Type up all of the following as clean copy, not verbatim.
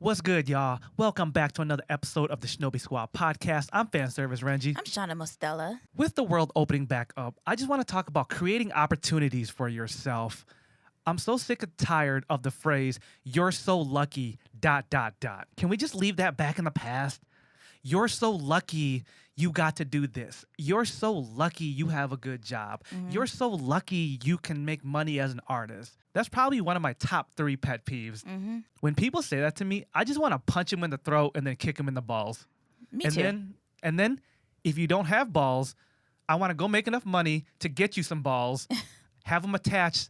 What's good, y'all? Welcome back to another episode of the Shinobi Squad Podcast. I'm fan service Renji. I'm Shana Mostella. With the world opening back up, I just want to talk about creating opportunities for yourself. I'm so sick and tired of the phrase, you're so lucky, ... Can we just leave that back in the past? You're so lucky you got to do this. You're so lucky you have a good job. You're so lucky you can make money as an artist. That's probably one of my top 3 pet peeves. When people say that to me, I just want to punch them in the throat and then kick them in the balls. Me too. And then if you don't have balls, I want to go make enough money to get you some balls, have them attached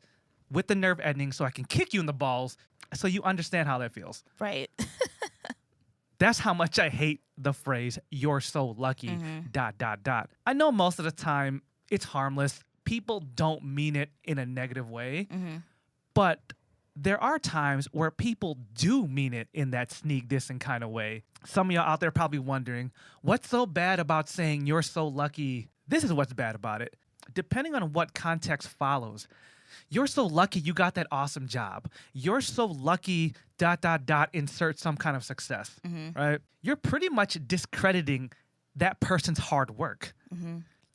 with the nerve ending so I can kick you in the balls so you understand how that feels. Right. That's how much I hate the phrase, you're so lucky, ... I know most of the time it's harmless. People don't mean it in a negative way. But there are times where people do mean it in that sneak dissing kind of way. Some of y'all out there probably wondering, what's so bad about saying you're so lucky? This is what's bad about it. Depending on what context follows, you're so lucky you got that awesome job. You're so lucky, ... insert some kind of success, right? You're pretty much discrediting that person's hard work.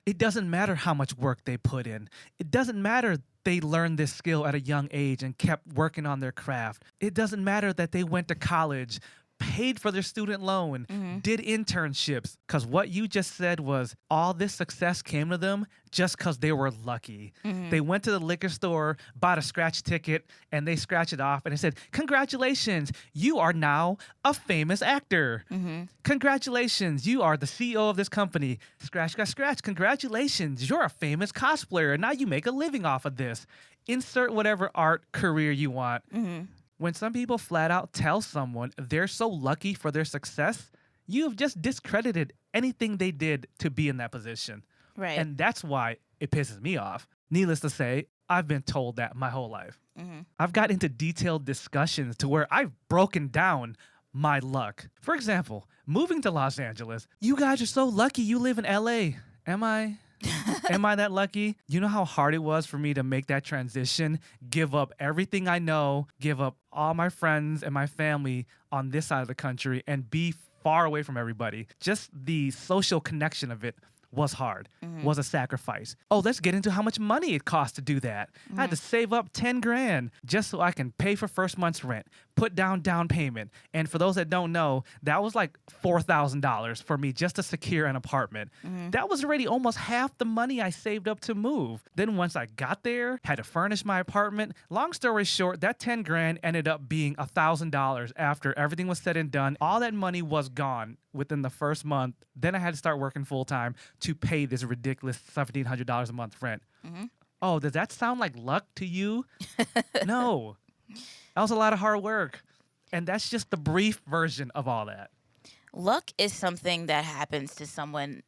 It doesn't matter how much work they put in. It doesn't matter they learned this skill at a young age and kept working on their craft. It doesn't matter that they went to college, paid for their student loan, did internships. Because what you just said was all this success came to them just because they were lucky. They went to the liquor store, bought a scratch ticket, and they scratched it off. And they said, congratulations, you are now a famous actor. Congratulations, you are the CEO of this company. Scratch, scratch, scratch. Congratulations, you're a famous cosplayer. And now you make a living off of this. Insert whatever art career you want. When some people flat out tell someone they're so lucky for their success, you've just discredited anything they did to be in that position. Right. And that's why it pisses me off. Needless to say, I've been told that my whole life. I've got into detailed discussions to where I've broken down my luck. For example, moving to Los Angeles. You guys are so lucky you live in LA. Am I? Am I that lucky? You know how hard it was for me to make that transition, give up everything I know, give up all my friends and my family on this side of the country and be far away from everybody. Just the social connection of it was hard, was a sacrifice. Oh, let's get into how much money it cost to do that. I had to save up 10 grand just so I can pay for first month's rent, put down payment. And for those that don't know, that was like $4,000 for me just to secure an apartment. That was already almost half the money I saved up to move. Then once I got there, had to furnish my apartment. Long story short, that 10 grand ended up being $1,000 after everything was said and done. All that money was gone within the first month. Then I had to start working full time to pay this ridiculous $1,700 a month rent. Oh, does that sound like luck to you? No. That was a lot of hard work. And that's just the brief version of all that. Luck is something that happens to someone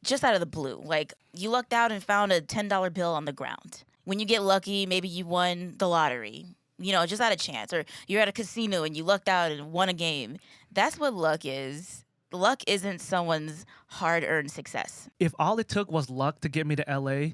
just out of the blue. Like, you lucked out and found a $10 bill on the ground. When you get lucky, maybe you won the lottery. You know, just out of chance. Or you're at a casino and you lucked out and won a game. That's what luck is. Luck isn't someone's hard-earned success. If all it took was luck to get me to LA,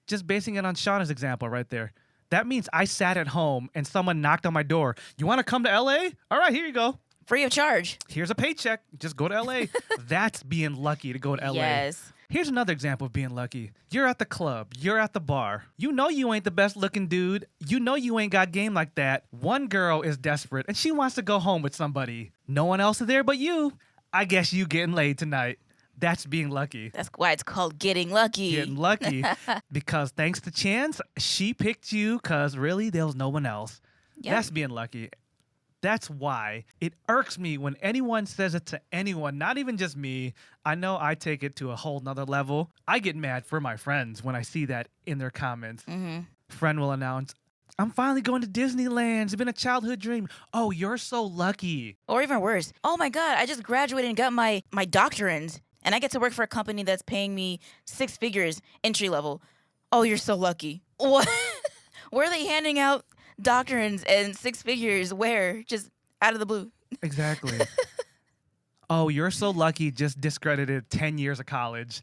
just basing it on Shauna's example right there, that means I sat at home and someone knocked on my door. You want to come to LA? All right, here you go. Free of charge. Here's a paycheck. Just go to LA. That's being lucky to go to LA. Yes. Here's another example of being lucky. You're at the club. You're at the bar. You know you ain't the best looking dude. You know you ain't got game like that. One girl is desperate and she wants to go home with somebody. No one else is there but you. I guess you getting laid tonight. That's being lucky. That's why it's called getting lucky. Getting lucky. Because thanks to chance, she picked you because really there was no one else. Yep. That's being lucky. That's why it irks me when anyone says it to anyone, not even just me. I know I take it to a whole nother level. I get mad for my friends when I see that in their comments. Friend will announce, I'm finally going to Disneyland. It's been a childhood dream. Oh, you're so lucky. Or even worse, oh my God, I just graduated and got my doctorate, and I get to work for a company that's paying me 6 figures entry level. Oh, you're so lucky. What? Where are they handing out doctorates and 6 figures? Where? Just out of the blue. Exactly. Oh, you're so lucky. Just discredited 10 years of college.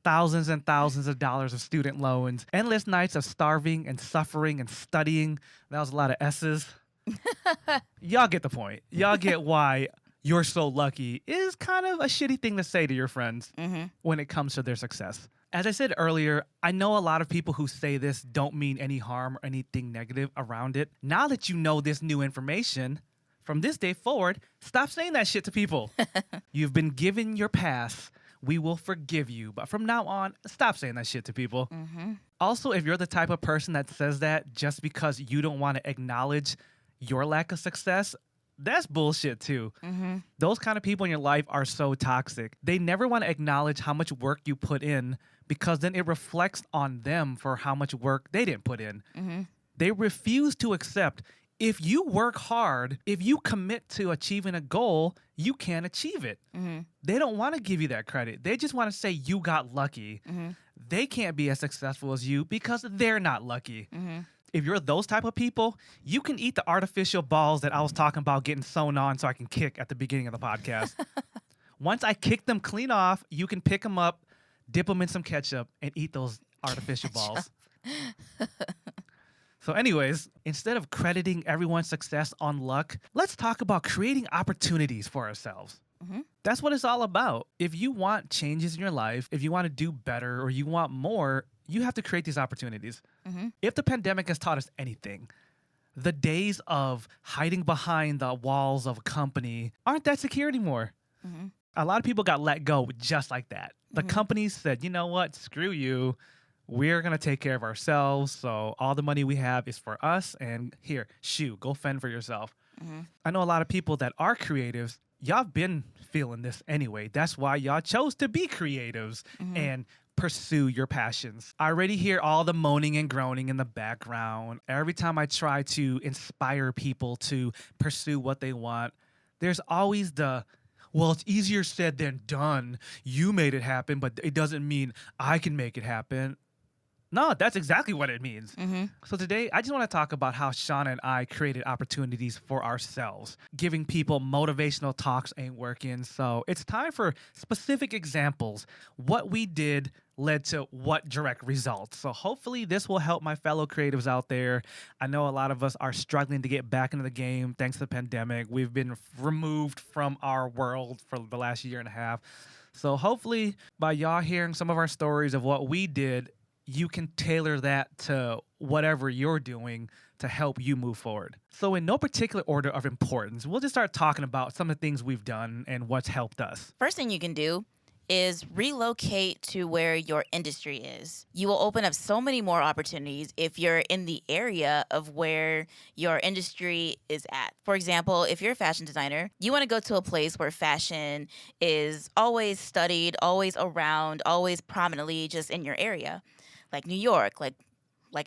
Thousands and thousands of dollars of student loans. Endless nights of starving and suffering and studying. That was a lot of S's. Y'all get the point. Y'all get why you're so lucky is kind of a shitty thing to say to your friends when it comes to their success. As I said earlier, I know a lot of people who say this don't mean any harm or anything negative around it. Now that you know this new information, from this day forward, stop saying that shit to people. You've been given your pass. We will forgive you. But from now on, stop saying that shit to people. Also, if you're the type of person that says that just because you don't want to acknowledge your lack of success, that's bullshit too. Those kind of people in your life are so toxic. They never want to acknowledge how much work you put in because then it reflects on them for how much work they didn't put in. They refuse to accept if you work hard, if you commit to achieving a goal, you can achieve it. They don't want to give you that credit. They just want to say you got lucky. They can't be as successful as you because they're not lucky. If you're those type of people, you can eat the artificial balls that I was talking about getting sewn on so I can kick at the beginning of the podcast. Once I kick them clean off, you can pick them up, dip them in some ketchup, and eat those artificial balls. So anyways, instead of crediting everyone's success on luck, let's talk about creating opportunities for ourselves. That's what it's all about. If you want changes in your life, if you want to do better or you want more, you have to create these opportunities. If the pandemic has taught us anything, the days of hiding behind the walls of a company aren't that secure anymore. A lot of people got let go just like that. The companies said, you know what, screw you. We're going to take care of ourselves. So all the money we have is for us. And here, shoot, go fend for yourself. I know a lot of people that are creatives. Y'all been feeling this anyway. That's why y'all chose to be creatives and pursue your passions. I already hear all the moaning and groaning in the background. Every time I try to inspire people to pursue what they want, there's always the, well, it's easier said than done. You made it happen, but it doesn't mean I can make it happen. No, that's exactly what it means. So today, I just want to talk about how Shana and I created opportunities for ourselves. Giving people motivational talks ain't working. So it's time for specific examples. What we did led to what direct results. So hopefully this will help my fellow creatives out there. I know a lot of us are struggling to get back into the game thanks to the pandemic. We've been removed from our world for the last year and a half. So hopefully by y'all hearing some of our stories of what we did, you can tailor that to whatever you're doing to help you move forward. So in no particular order of importance, we'll just start talking about some of the things we've done and what's helped us. First thing you can do is relocate to where your industry is. You will open up so many more opportunities if you're in the area of where your industry is at. For example, if you're a fashion designer, you want to go to a place where fashion is always studied, always around, always prominently just in your area. Like New York, like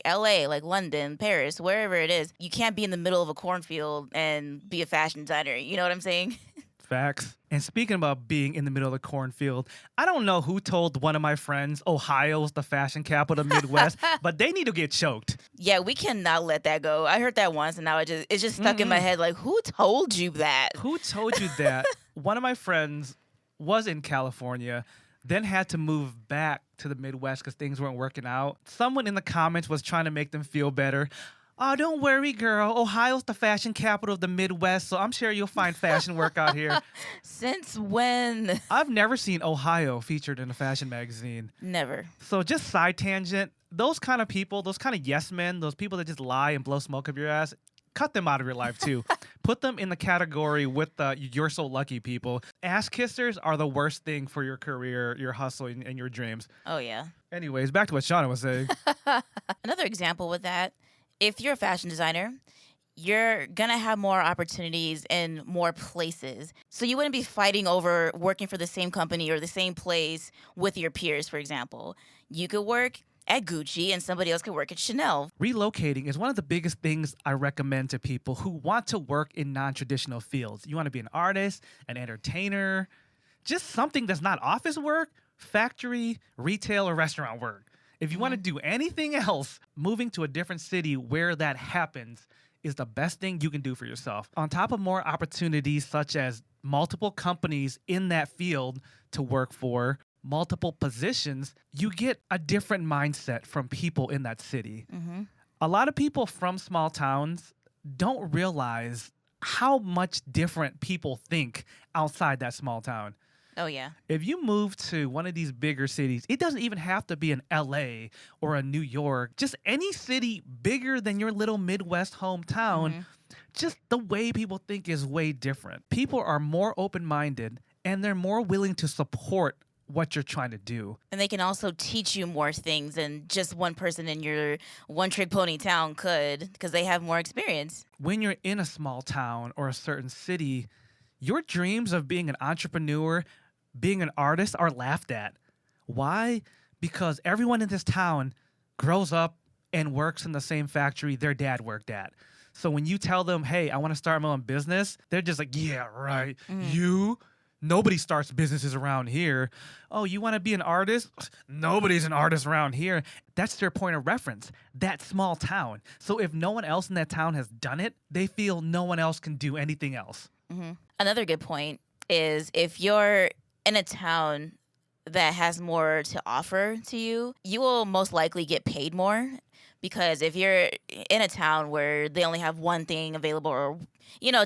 LA, like London, Paris, wherever it is. You can't be in the middle of a cornfield and be a fashion designer. You know what I'm saying? Facts. And speaking about being in the middle of the cornfield, I don't know who told one of my friends Ohio's the fashion capital of the Midwest, but they need to get choked. Yeah, we cannot let that go. I heard that once, and now it's just stuck in my head. Like, who told you that? Who told you that? One of my friends was in California, then had to move back to the Midwest because things weren't working out. Someone in the comments was trying to make them feel better. Oh, don't worry, girl. Ohio's the fashion capital of the Midwest, so I'm sure you'll find fashion work out here. Since when? I've never seen Ohio featured in a fashion magazine. Never. So just side tangent, those kind of people, those kind of yes men, those people that just lie and blow smoke up your ass, cut them out of your life too. Put them in the category with the you're so lucky people. Ass kissers are the worst thing for your career, your hustle, and your dreams. Oh, yeah. Anyways, back to what Shana was saying. Another example with that, if you're a fashion designer, you're going to have more opportunities in more places. So you wouldn't be fighting over working for the same company or the same place with your peers, for example. You could work at Gucci and somebody else could work at Chanel. Relocating is one of the biggest things I recommend to people who want to work in non-traditional fields. You want to be an artist, an entertainer, just something that's not office work, factory, retail, or restaurant work. If you want to do anything else, moving to a different city where that happens is the best thing you can do for yourself. On top of more opportunities such as multiple companies in that field to work for, multiple positions, you get a different mindset from people in that city. A lot of people from small towns, don't realize how much different people think outside that small town. Oh, yeah. If you move to one of these bigger cities, it doesn't even have to be an LA or a New York, just any city bigger than your little Midwest hometown, just the way people think is way different. People are more open-minded and they're more willing to support what you're trying to do. And they can also teach you more things than just one person in your one-trick pony town could, because they have more experience. When you're in a small town or a certain city, your dreams of being an entrepreneur, being an artist are laughed at. Why? Because everyone in this town grows up and works in the same factory their dad worked at. So when you tell them, hey, I want to start my own business, they're just like, yeah, right. You? Nobody starts businesses around here. Oh, you want to be an artist? Nobody's an artist around here. That's their point of reference, that small town. So if no one else in that town has done it, they feel no one else can do anything else. Another good point is if you're in a town that has more to offer to you, you will most likely get paid more. Because if you're in a town where they only have one thing available or,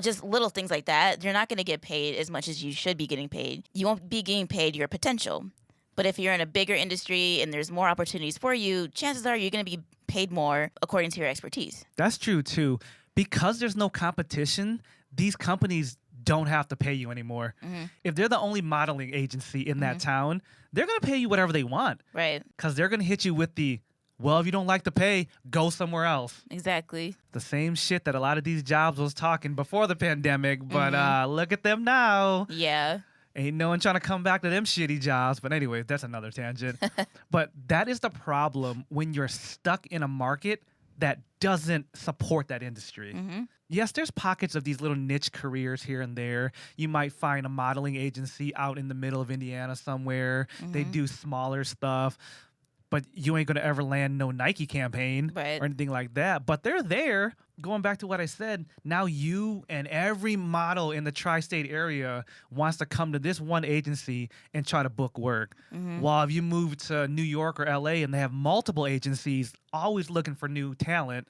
just little things like that, you're not going to get paid as much as you should be getting paid. You won't be getting paid your potential. But if you're in a bigger industry and there's more opportunities for you, chances are you're going to be paid more according to your expertise. That's true, too. Because there's no competition, these companies don't have to pay you anymore. If they're the only modeling agency in that town, they're going to pay you whatever they want. Right. Because they're going to hit you with well, if you don't like the pay, go somewhere else. Exactly. The same shit that a lot of these jobs was talking before the pandemic, but look at them now. Yeah. Ain't no one trying to come back to them shitty jobs. But anyway, that's another tangent. But that is the problem when you're stuck in a market that doesn't support that industry. Yes, there's pockets of these little niche careers here and there. You might find a modeling agency out in the middle of Indiana somewhere. They do smaller stuff. But you ain't going to ever land no Nike campaign or anything like that. But they're there. Going back to what I said, now you and every model in the tri-state area wants to come to this one agency and try to book work. While if you move to New York or LA and they have multiple agencies always looking for new talent,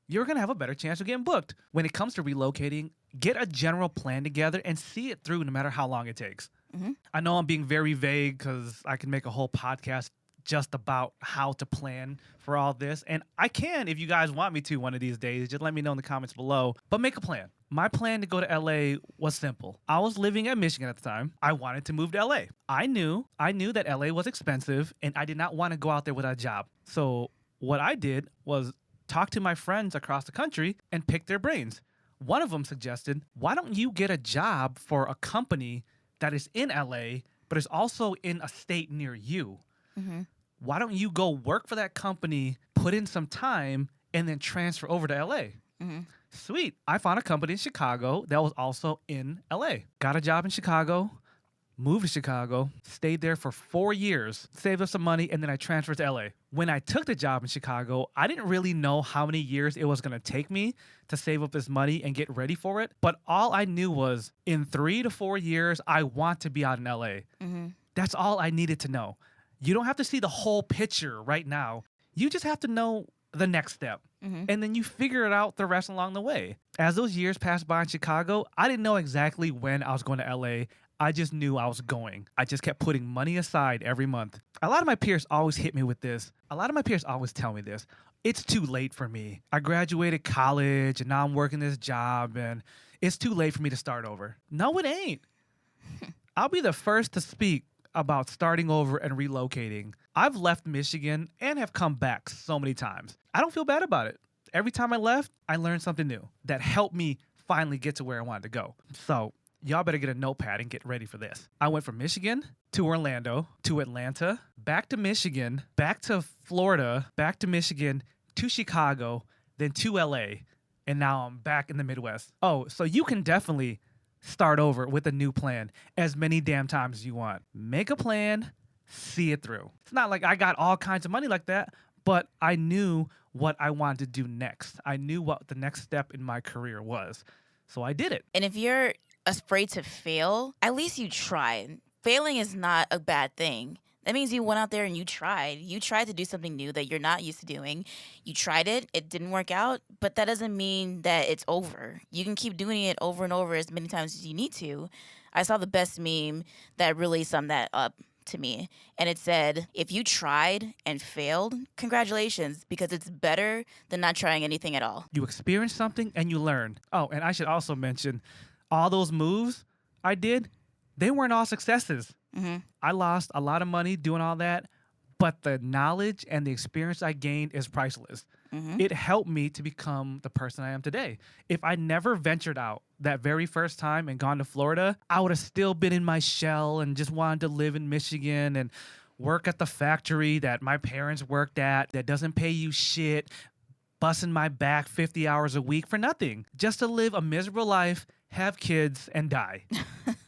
you're going to have a better chance of getting booked. When it comes to relocating, get a general plan together and see it through no matter how long it takes. I know I'm being very vague because I can make a whole podcast just about how to plan for all this. And I can, if you guys want me to one of these days, just let me know in the comments below. But make a plan. My plan to go to LA was simple. I was living at Michigan at the time. I wanted to move to LA. I knew that LA was expensive and I did not want to go out there without a job. So what I did was talk to my friends across the country and pick their brains. One of them suggested, why don't you get a job for a company that is in LA, but is also in a state near you? Why don't you go work for that company, put in some time, and then transfer over to LA? Sweet. I found a company in Chicago that was also in LA. Got a job in Chicago, moved to Chicago, stayed there for 4 years, saved up some money, and then I transferred to LA. When I took the job in Chicago, I didn't really know how many years it was going to take me to save up this money and get ready for it. But all I knew was in 3 to 4 years, I want to be out in LA. That's all I needed to know. You don't have to see the whole picture right now. You just have to know the next step. And then you figure it out the rest along the way. As those years passed by in Chicago, I didn't know exactly when I was going to LA. I just knew I was going. I just kept putting money aside every month. A lot of my peers always hit me with this. A lot of my peers always tell me this. It's too late for me. I graduated college and now I'm working this job and it's too late for me to start over. No, it ain't. I'll be the first to speak about starting over and relocating. I've left Michigan and have come back so many times. I don't feel bad about it. Every time I left, I learned something new that helped me finally get to where I wanted to go. So y'all better get a notepad and get ready for this. I went from Michigan to Orlando, to Atlanta, back to Michigan, back to Florida, back to Michigan, to Chicago, then to LA, and now I'm back in the Midwest. Oh, so you can definitely start over with a new plan as many damn times as you want. Make a plan, see it through. It's not like I got all kinds of money like that, but I knew what I wanted to do next. I knew what the next step in my career was. So I did it. And if you're afraid to fail, at least you try. Failing is not a bad thing. That means you went out there and you tried. You tried to do something new that you're not used to doing. You tried it. It didn't work out, but that doesn't mean that it's over. You can keep doing it over and over as many times as you need to. I saw the best meme that really summed that up to me. And it said, if you tried and failed, congratulations, because it's better than not trying anything at all. You experience something and you learn. Oh, and I should also mention, all those moves I did, they weren't all successes. Mm-hmm. I lost a lot of money doing all that, but the knowledge and the experience I gained is priceless. Mm-hmm. It helped me to become the person I am today. If I never ventured out that very first time and gone to Florida, I would have still been in my shell and just wanted to live in Michigan and work at the factory that my parents worked at that doesn't pay you shit, busting my back 50 hours a week for nothing, just to live a miserable life, have kids, and die.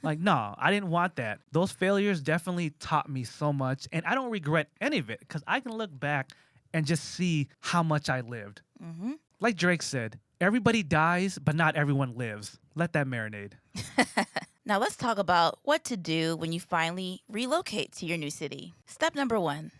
Like, no, I didn't want that. Those failures definitely taught me so much, and I don't regret any of it because I can look back and just see how much I lived. Mm-hmm. Like Drake said, everybody dies, but not everyone lives. Let that marinate. Now let's talk about what to do when you finally relocate to your new city. Step number 1,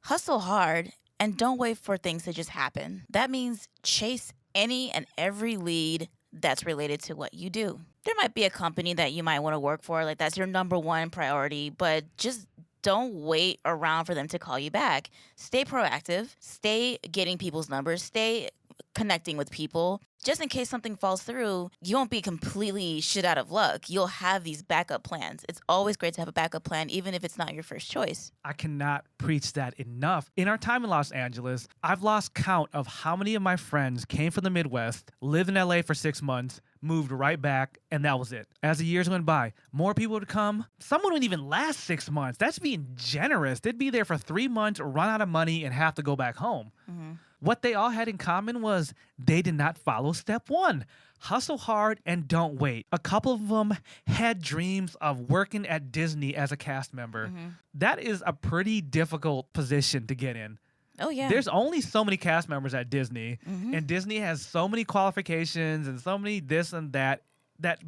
hustle hard and don't wait for things to just happen. That means chase any and every lead that's related to what you do. There might be a company that you might want to work for, like that's your number 1 priority, but just don't wait around for them to call you back. Stay proactive, stay getting people's numbers, stay connecting with people. Just in case something falls through, you won't be completely shit out of luck. You'll have these backup plans. It's always great to have a backup plan, even if it's not your first choice. I cannot preach that enough. In our time in Los Angeles, I've lost count of how many of my friends came from the Midwest, lived in LA for 6 months, moved right back, and that was it. As the years went by, more people would come. Some wouldn't even last 6 months. That's being generous. They'd be there for 3 months, run out of money, and have to go back home. Mm-hmm. What they all had in common was they did not follow step 1. Hustle hard and don't wait. A couple of them had dreams of working at Disney as a cast member. Mm-hmm. That is a pretty difficult position to get in. Oh, yeah. There's only so many cast members at Disney, Mm-hmm. and Disney has so many qualifications and so many this and that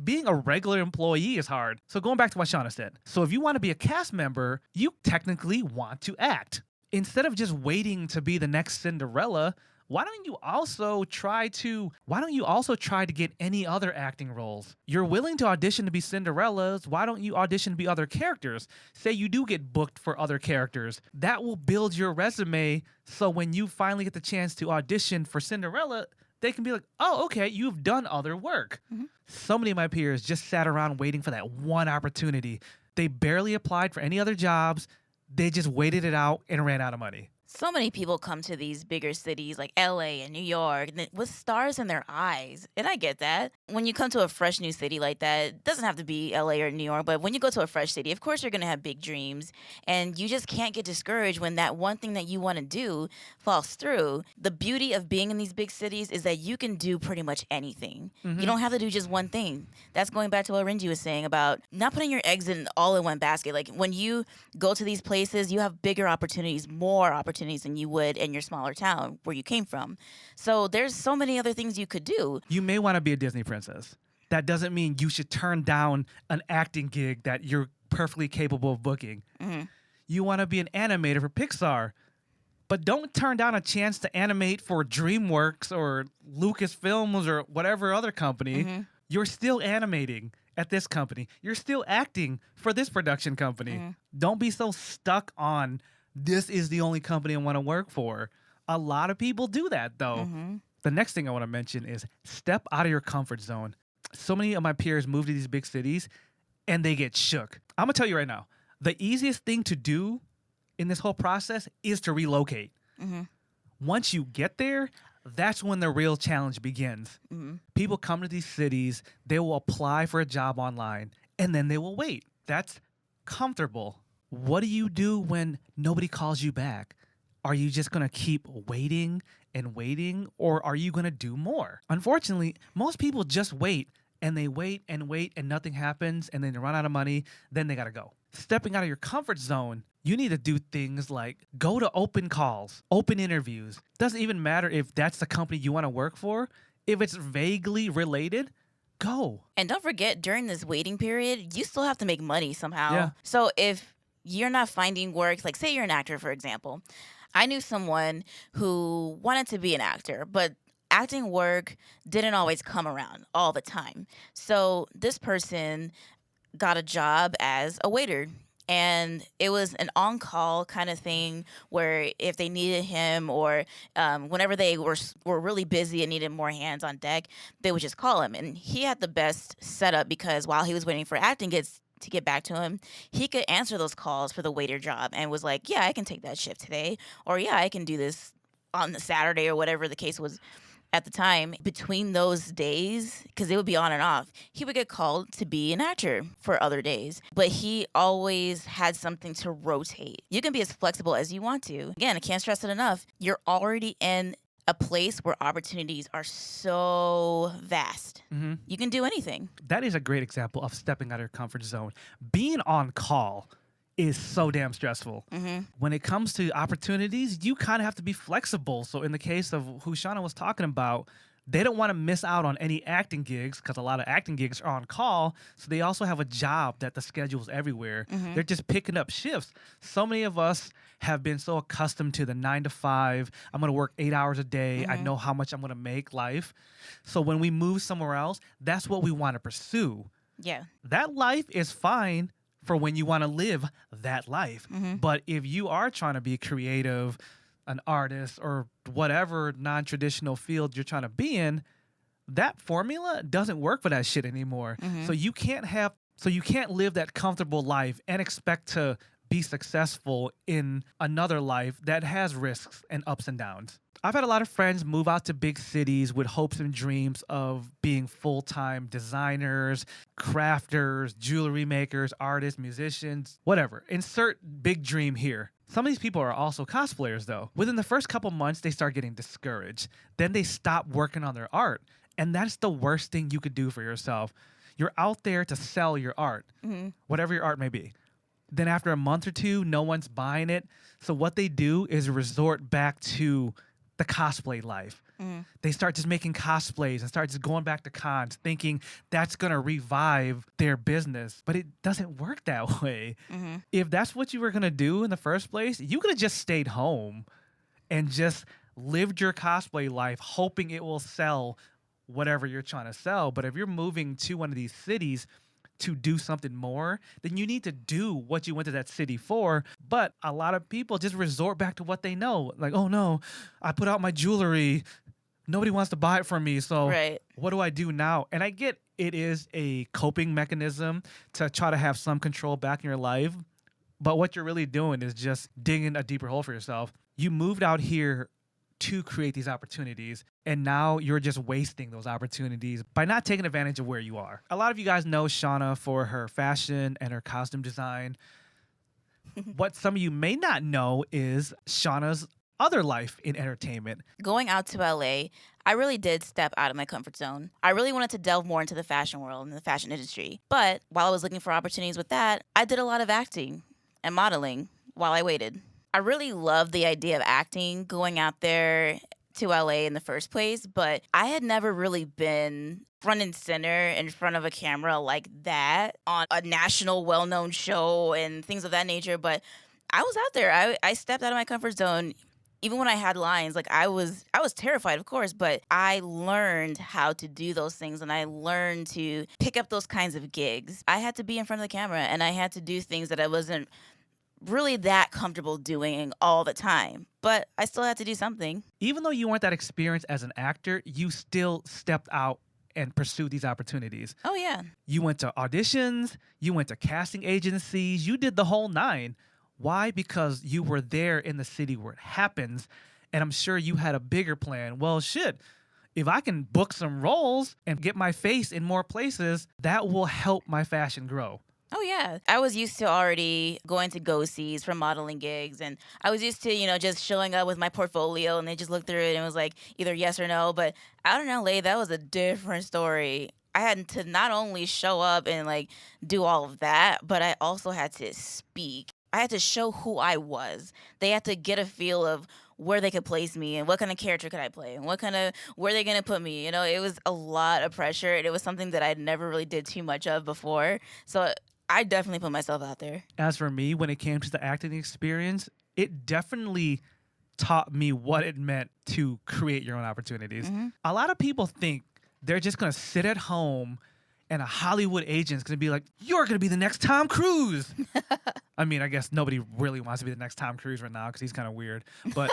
being a regular employee is hard. So going back to what Shana said. So if you want to be a cast member, you technically want to act. Instead of just waiting to be the next Cinderella, why don't you also try to get any other acting roles? You're willing to audition to be Cinderellas. Why don't you audition to be other characters? Say you do get booked for other characters. That will build your resume so when you finally get the chance to audition for Cinderella, they can be like, oh, okay, you've done other work. Mm-hmm. So many of my peers just sat around waiting for that one opportunity. They barely applied for any other jobs. They just waited it out and ran out of money. So many people come to these bigger cities like LA and New York with stars in their eyes. And I get that. When you come to a fresh new city like that, it doesn't have to be LA or New York, but when you go to a fresh city, of course you're going to have big dreams. And you just can't get discouraged when that one thing that you want to do falls through. The beauty of being in these big cities is that you can do pretty much anything. Mm-hmm. You don't have to do just one thing. That's going back to what Renji was saying about not putting your eggs in all in one basket. Like when you go to these places, you have bigger opportunities, more opportunities than you would in your smaller town where you came from. So there's so many other things you could do. You may want to be a Disney princess. That doesn't mean you should turn down an acting gig that you're perfectly capable of booking. Mm-hmm. You want to be an animator for Pixar, but don't turn down a chance to animate for DreamWorks or Lucasfilms or whatever other company. Mm-hmm. You're still animating at this company. You're still acting for this production company. Mm-hmm. Don't be so stuck on this is the only company I want to work for. A lot of people do that, though. Mm-hmm. The next thing I want to mention is step out of your comfort zone. So many of my peers move to these big cities and they get shook. I'm going to tell you right now, the easiest thing to do in this whole process is to relocate. Mm-hmm. Once you get there, that's when the real challenge begins. Mm-hmm. People come to these cities, they will apply for a job online, and then they will wait. That's comfortable. What do you do when nobody calls you back? Are you just going to keep waiting and waiting, or are you going to do more? Unfortunately, most people just wait, and they wait and wait, and nothing happens, and then they run out of money, then they got to go. Stepping out of your comfort zone, you need to do things like go to open calls, open interviews. Doesn't even matter if that's the company you want to work for. If it's vaguely related, go. And don't forget, during this waiting period, you still have to make money somehow. Yeah. So if you're not finding work, like say you're an actor, for example. I knew someone who wanted to be an actor, but acting work didn't always come around all the time. So this person got a job as a waiter. And it was an on-call kind of thing where if they needed him or whenever they were really busy and needed more hands on deck, they would just call him. And he had the best setup because while he was waiting for acting to get back to him, he could answer those calls for the waiter job and was like, yeah, I can take that shift today. Or yeah, I can do this on the Saturday or whatever the case was at the time. Between those days, because it would be on and off, he would get called to be an actor for other days. But he always had something to rotate. You can be as flexible as you want to. Again, I can't stress it enough. You're already in a place where opportunities are so vast. Mm-hmm. You can do anything. That is a great example of stepping out of your comfort zone. Being on call is so damn stressful. Mm-hmm. When it comes to opportunities, you kind of have to be flexible. So in the case of who Shana was talking about, they don't want to miss out on any acting gigs because a lot of acting gigs are on call. So they also have a job that the schedule's everywhere. Mm-hmm. They're just picking up shifts. So many of us have been so accustomed to the 9 to 5. I'm going to work 8 hours a day. Mm-hmm. I know how much I'm going to make life. So when we move somewhere else, that's what we want to pursue. Yeah. That life is fine for when you want to live that life. Mm-hmm. But if you are trying to be creative, an artist, or whatever non-traditional field you're trying to be in, that formula doesn't work for that shit anymore. Mm-hmm. So you can't live that comfortable life and expect to be successful in another life that has risks and ups and downs. I've had a lot of friends move out to big cities with hopes and dreams of being full-time designers, crafters, jewelry makers, artists, musicians, whatever. Insert big dream here. Some of these people are also cosplayers, though. Within the first couple months, they start getting discouraged. Then they stop working on their art. And that's the worst thing you could do for yourself. You're out there to sell your art, whatever your art may be. Then after a month or two, no one's buying it. So what they do is resort back to the cosplay life. They start just making cosplays and start just going back to cons thinking that's going to revive their business. But it doesn't work that way. Mm-hmm. If that's what you were going to do in the first place, you could have just stayed home and just lived your cosplay life hoping it will sell whatever you're trying to sell. But if you're moving to one of these cities to do something more, then you need to do what you went to that city for. But a lot of people just resort back to what they know. Like, oh no, I put out my jewelry. Nobody wants to buy it from me. So What do I do now? And I get it is a coping mechanism to try to have some control back in your life. But what you're really doing is just digging a deeper hole for yourself. You moved out here to create these opportunities, and now you're just wasting those opportunities by not taking advantage of where you are. A lot of you guys know Shana for her fashion and her costume design. What some of you may not know is Shana's other life in entertainment. Going out to LA, I really did step out of my comfort zone. I really wanted to delve more into the fashion world and the fashion industry. But while I was looking for opportunities with that, I did a lot of acting and modeling while I waited. I really loved the idea of acting, going out there to LA in the first place, but I had never really been front and center in front of a camera like that on a national well-known show and things of that nature. But I was out there. I stepped out of my comfort zone. Even when I had lines, like I was terrified, of course, but I learned how to do those things and I learned to pick up those kinds of gigs. I had to be in front of the camera and I had to do things that I wasn't really that comfortable doing all the time, but I still had to do something. Even though you weren't that experienced as an actor, you still stepped out and pursued these opportunities. Oh, yeah. You went to auditions, you went to casting agencies, you did the whole nine. Why? Because you were there in the city where it happens, and I'm sure you had a bigger plan. Well, shit, if I can book some roles and get my face in more places, that will help my fashion grow. Oh, yeah. I was used to already going to go-sees for modeling gigs, and I was used to, just showing up with my portfolio, and they just looked through it and it was like either yes or no. But out in LA, that was a different story. I had to not only show up and, do all of that, but I also had to speak. I had to show who I was. They had to get a feel of where they could place me and what kind of character could I play and where they going to put me. It was a lot of pressure, and it was something that I never really did too much of before. So I definitely put myself out there. As for me, when it came to the acting experience, it definitely taught me what it meant to create your own opportunities. Mm-hmm. A lot of people think they're just going to sit at home and a Hollywood agent's going to be like, you're going to be the next Tom Cruise. I mean, I guess nobody really wants to be the next Tom Cruise right now because he's kind of weird. But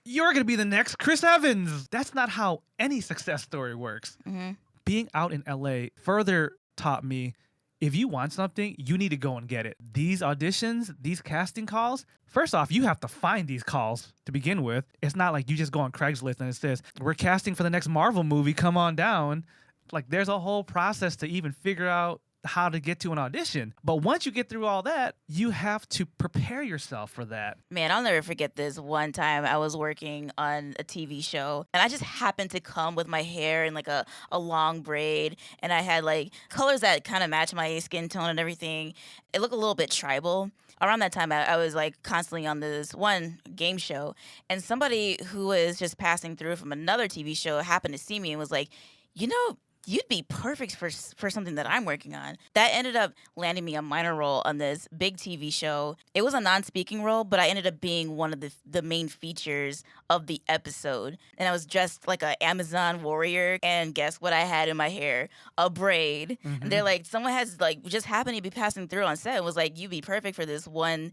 you're going to be the next Chris Evans. That's not how any success story works. Mm-hmm. Being out in LA further taught me, if you want something, you need to go and get it. These auditions, these casting calls, first off, you have to find these calls to begin with. It's not like you just go on Craigslist and it says, we're casting for the next Marvel movie, come on down. Like, there's a whole process to even figure out how to get to an audition. But once you get through all that, you have to prepare yourself for that. Man, I'll never forget this one time I was working on a TV show and I just happened to come with my hair in like a long braid and I had like colors that kind of match my skin tone and everything. It looked a little bit tribal. Around that time, I was like constantly on this one game show and somebody who was just passing through from another TV show happened to see me and was like, you know, you'd be perfect for something that I'm working on. That ended up landing me a minor role on this big TV show. It was a non-speaking role, but I ended up being one of the main features of the episode. And I was dressed like an Amazon warrior. And guess what I had in my hair? A braid. Mm-hmm. And they're like, someone has like just happened to be passing through on set and was like, you'd be perfect for this one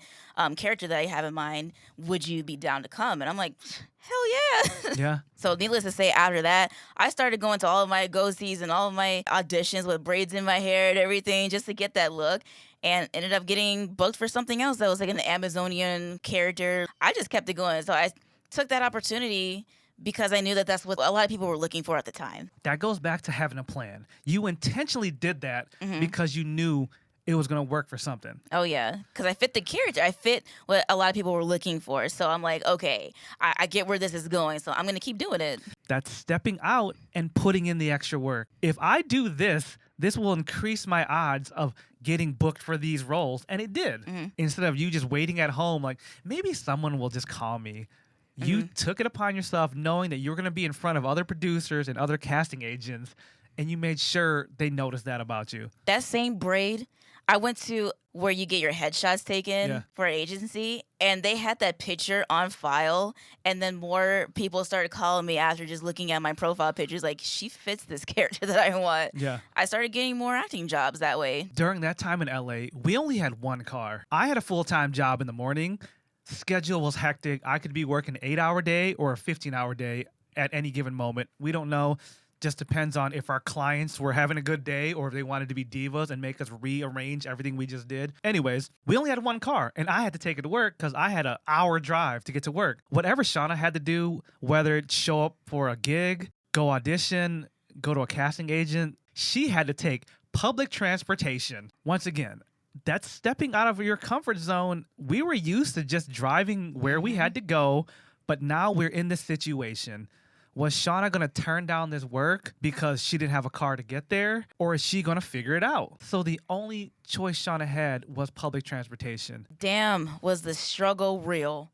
character that I have in mind. Would you be down to come? And I'm like, hell yeah. Yeah. So needless to say, after that, I started going to all of my go-sees and all of my auditions with braids in my hair and everything just to get that look. And ended up getting booked for something else that was like an Amazonian character. I just kept it going. So I took that opportunity because I knew that that's what a lot of people were looking for at the time. That goes back to having a plan. You intentionally did that because you knew it was going to work for something. Oh, yeah. Because I fit the character. I fit what a lot of people were looking for. So I'm like, okay, I get where this is going. So I'm going to keep doing it. That's stepping out and putting in the extra work. If I do this, this will increase my odds of getting booked for these roles. And it did. Instead of you just waiting at home, like, maybe someone will just call me. You took it upon yourself knowing that you were going to be in front of other producers and other casting agents, and you made sure they noticed that about you. That same braid, I went to where you get your headshots taken for an agency, and they had that picture on file, and then more people started calling me after just looking at my profile pictures, like, she fits this character that I want. Yeah. I started getting more acting jobs that way. During that time in LA, we only had one car. I had a full-time job in the morning. Schedule was hectic. I could be working an 8-hour day or a 15-hour day at any given moment. We don't know. Just depends on if our clients were having a good day or if they wanted to be divas and make us rearrange everything we just did. Anyways, we only had one car and I had to take it to work because I had an hour drive to get to work. Whatever Shana had to do, whether it's show up for a gig, go audition, go to a casting agent, she had to take public transportation. Once again, that's stepping out of your comfort zone. We were used to just driving where we had to go, but now we're in this situation. Was Shana going to turn down this work because she didn't have a car to get there? Or is she going to figure it out? So the only choice Shana had was public transportation. Damn, was the struggle real.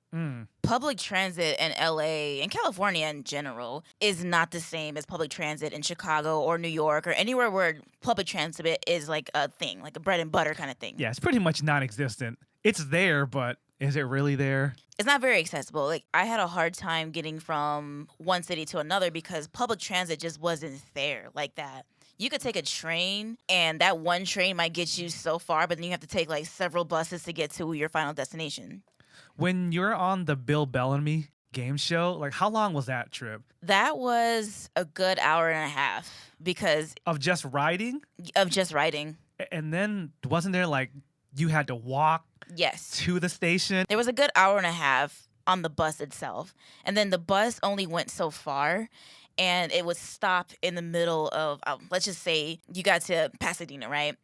Public transit in LA and California in general is not the same as public transit in Chicago or New York or anywhere where public transit is like a thing, like a bread and butter kind of thing. Yeah, it's pretty much non-existent. It's there, but is it really there? It's not very accessible. Like, I had a hard time getting from one city to another because public transit just wasn't there like that. You could take a train, and that one train might get you so far, but then you have to take, like, several buses to get to your final destination. When you're on the Bill Bellamy game show, like, how long was that trip? That was a good hour and a half because... Of just riding? Of just riding. And then wasn't there, like, you had to walk Yes. to the station? There was a good hour and a half on the bus itself. And then the bus only went so far. And it would stop in the middle of, let's just say you got to Pasadena, right?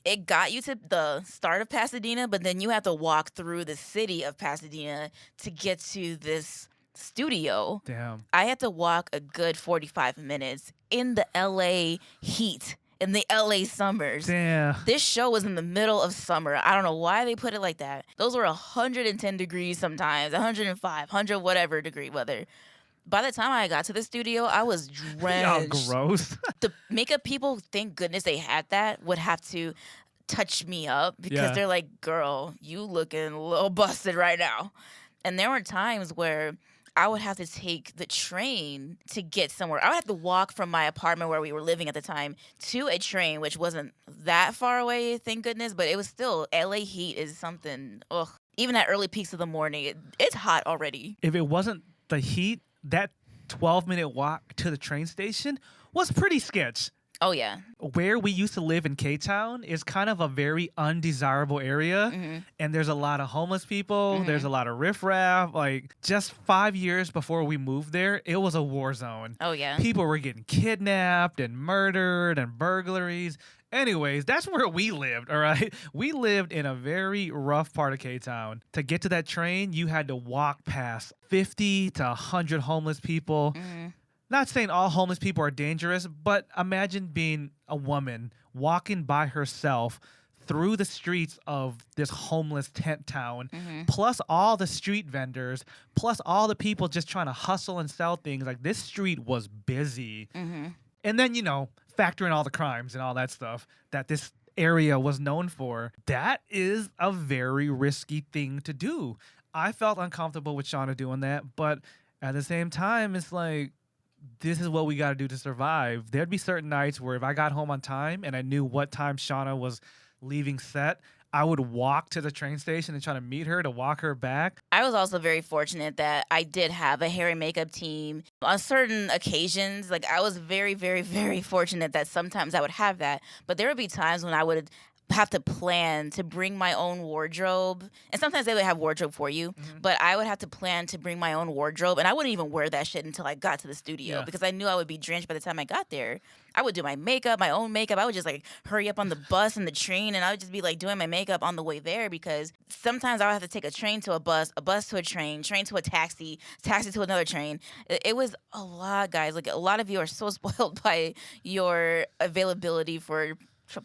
It got you to the start of Pasadena, but then you have to walk through the city of Pasadena to get to this studio. Damn. I had to walk a good 45 minutes in the LA heat. In the LA summers. Damn. This show was in the middle of summer. I don't know why they put it like that. Those were 110 degrees sometimes, 105, 100 whatever degree weather. By the time I got to the studio, I was drenched. Y'all gross. The makeup people, thank goodness they had that, would have to touch me up because Yeah. they're like, girl, you looking a little busted right now. And there were times where I would have to take the train to get somewhere. I would have to walk from my apartment where we were living at the time to a train, which wasn't that far away, thank goodness. But it was still, LA heat is something, ugh. Even at early peaks of the morning, it's hot already. If it wasn't the heat, that 12-minute walk to the train station was pretty sketch. Oh, yeah. Where we used to live in K-Town is kind of a very undesirable area. Mm-hmm. And there's a lot of homeless people. Mm-hmm. There's a lot of riffraff. Like, just 5 years before we moved there, it was a war zone. Oh, yeah. People were getting kidnapped and murdered and burglaries. Anyways, that's where we lived, all right? We lived in a very rough part of K-Town. To get to that train, you had to walk past 50 to 100 homeless people. Mm-hmm. Not saying all homeless people are dangerous, but imagine being a woman walking by herself through the streets of this homeless tent town, plus all the street vendors, plus all the people just trying to hustle and sell things. Like, this street was busy. And then, factor in all the crimes and all that stuff that this area was known for. That is a very risky thing to do. I felt uncomfortable with Shana doing that, but at the same time, it's like, this is what we got to do to survive. There'd be certain nights where if I got home on time and I knew what time Shana was leaving set, I would walk to the train station and try to meet her to walk her back. I was also very fortunate that I did have a hair and makeup team on certain occasions. Like, I was very, very, very fortunate that sometimes I would have that. But there would be times when I would have to plan to bring my own wardrobe, and sometimes they would have wardrobe for you, but I would have to plan to bring my own wardrobe, and I wouldn't even wear that shit until I got to the studio because I knew I would be drenched by the time I got there. I would do my makeup, my own makeup. I would just like hurry up on the bus and the train, and I would just be like doing my makeup on the way there because sometimes I would have to take a train to a bus to a train to a taxi to another train. It was a lot, guys. Like, a lot of you are so spoiled by your availability for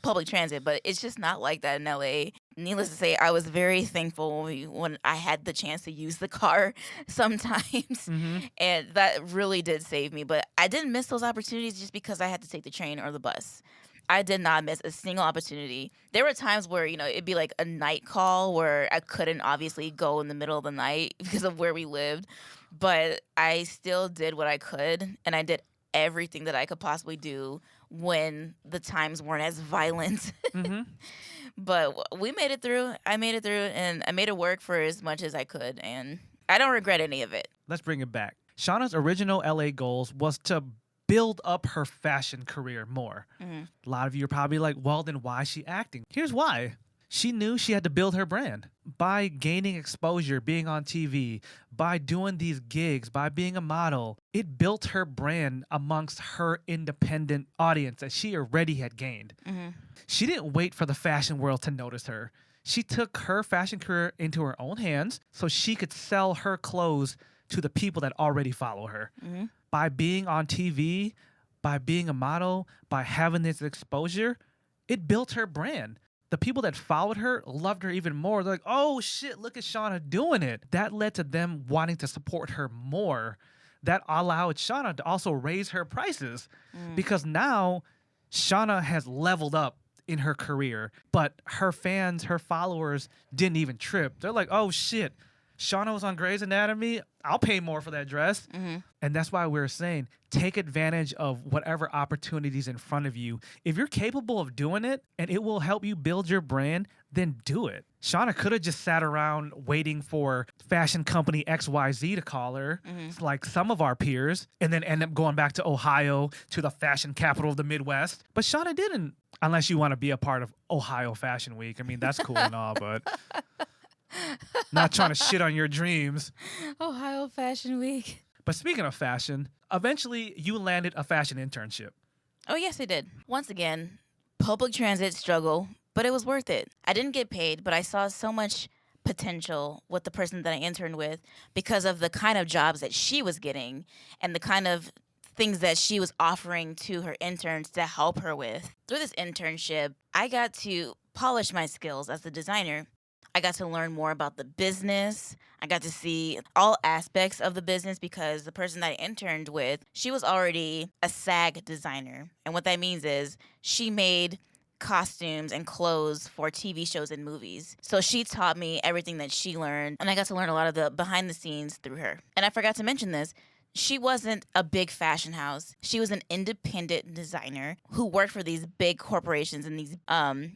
public transit, but it's just not like that in LA. Needless to say, I was very thankful when I had the chance to use the car sometimes, and that really did save me. But I didn't miss those opportunities just because I had to take the train or the bus. I did not miss a single opportunity. There were times where, it'd be like a night call where I couldn't obviously go in the middle of the night because of where we lived, but I still did what I could, and I did everything that I could possibly do when the times weren't as violent. But we made it through. I made it through, and I made it work for as much as I could, and I don't regret any of it. Let's bring it back. Shana's original LA goals was to build up her fashion career more. A lot of you are probably like, well, then why is she acting? Here's why. She knew she had to build her brand by gaining exposure, being on TV, by doing these gigs, by being a model. It built her brand amongst her independent audience that she already had gained. She didn't wait for the fashion world to notice her. She took her fashion career into her own hands so she could sell her clothes to the people that already follow her. By being on TV, by being a model, by having this exposure, it built her brand. The people that followed her loved her even more. They're like, oh shit, look at Shana doing it. That led to them wanting to support her more. That allowed Shana to also raise her prices because now Shana has leveled up in her career, but her fans, her followers didn't even trip. They're like, oh shit, Shana was on Grey's Anatomy. I'll pay more for that dress. And that's why we're saying take advantage of whatever opportunities in front of you. If you're capable of doing it and it will help you build your brand, then do it. Shana could have just sat around waiting for fashion company XYZ to call her, like some of our peers, and then end up going back to Ohio, to the fashion capital of the Midwest. But Shana didn't, unless you want to be a part of Ohio Fashion Week. I mean, that's cool and all, but not trying to shit on your dreams. Ohio Fashion Week. But speaking of fashion, eventually you landed a fashion internship. Oh, yes, I did. Once again, public transit struggle, but it was worth it. I didn't get paid, but I saw so much potential with the person that I interned with because of the kind of jobs that she was getting and the kind of things that she was offering to her interns to help her with. Through this internship, I got to polish my skills as a designer. I got to learn more about the business. I got to see all aspects of the business because the person that I interned with, she was already a SAG designer. And what that means is she made costumes and clothes for TV shows and movies. So she taught me everything that she learned, and I got to learn a lot of the behind the scenes through her. And I forgot to mention this. She wasn't a big fashion house. She was an independent designer who worked for these big corporations and these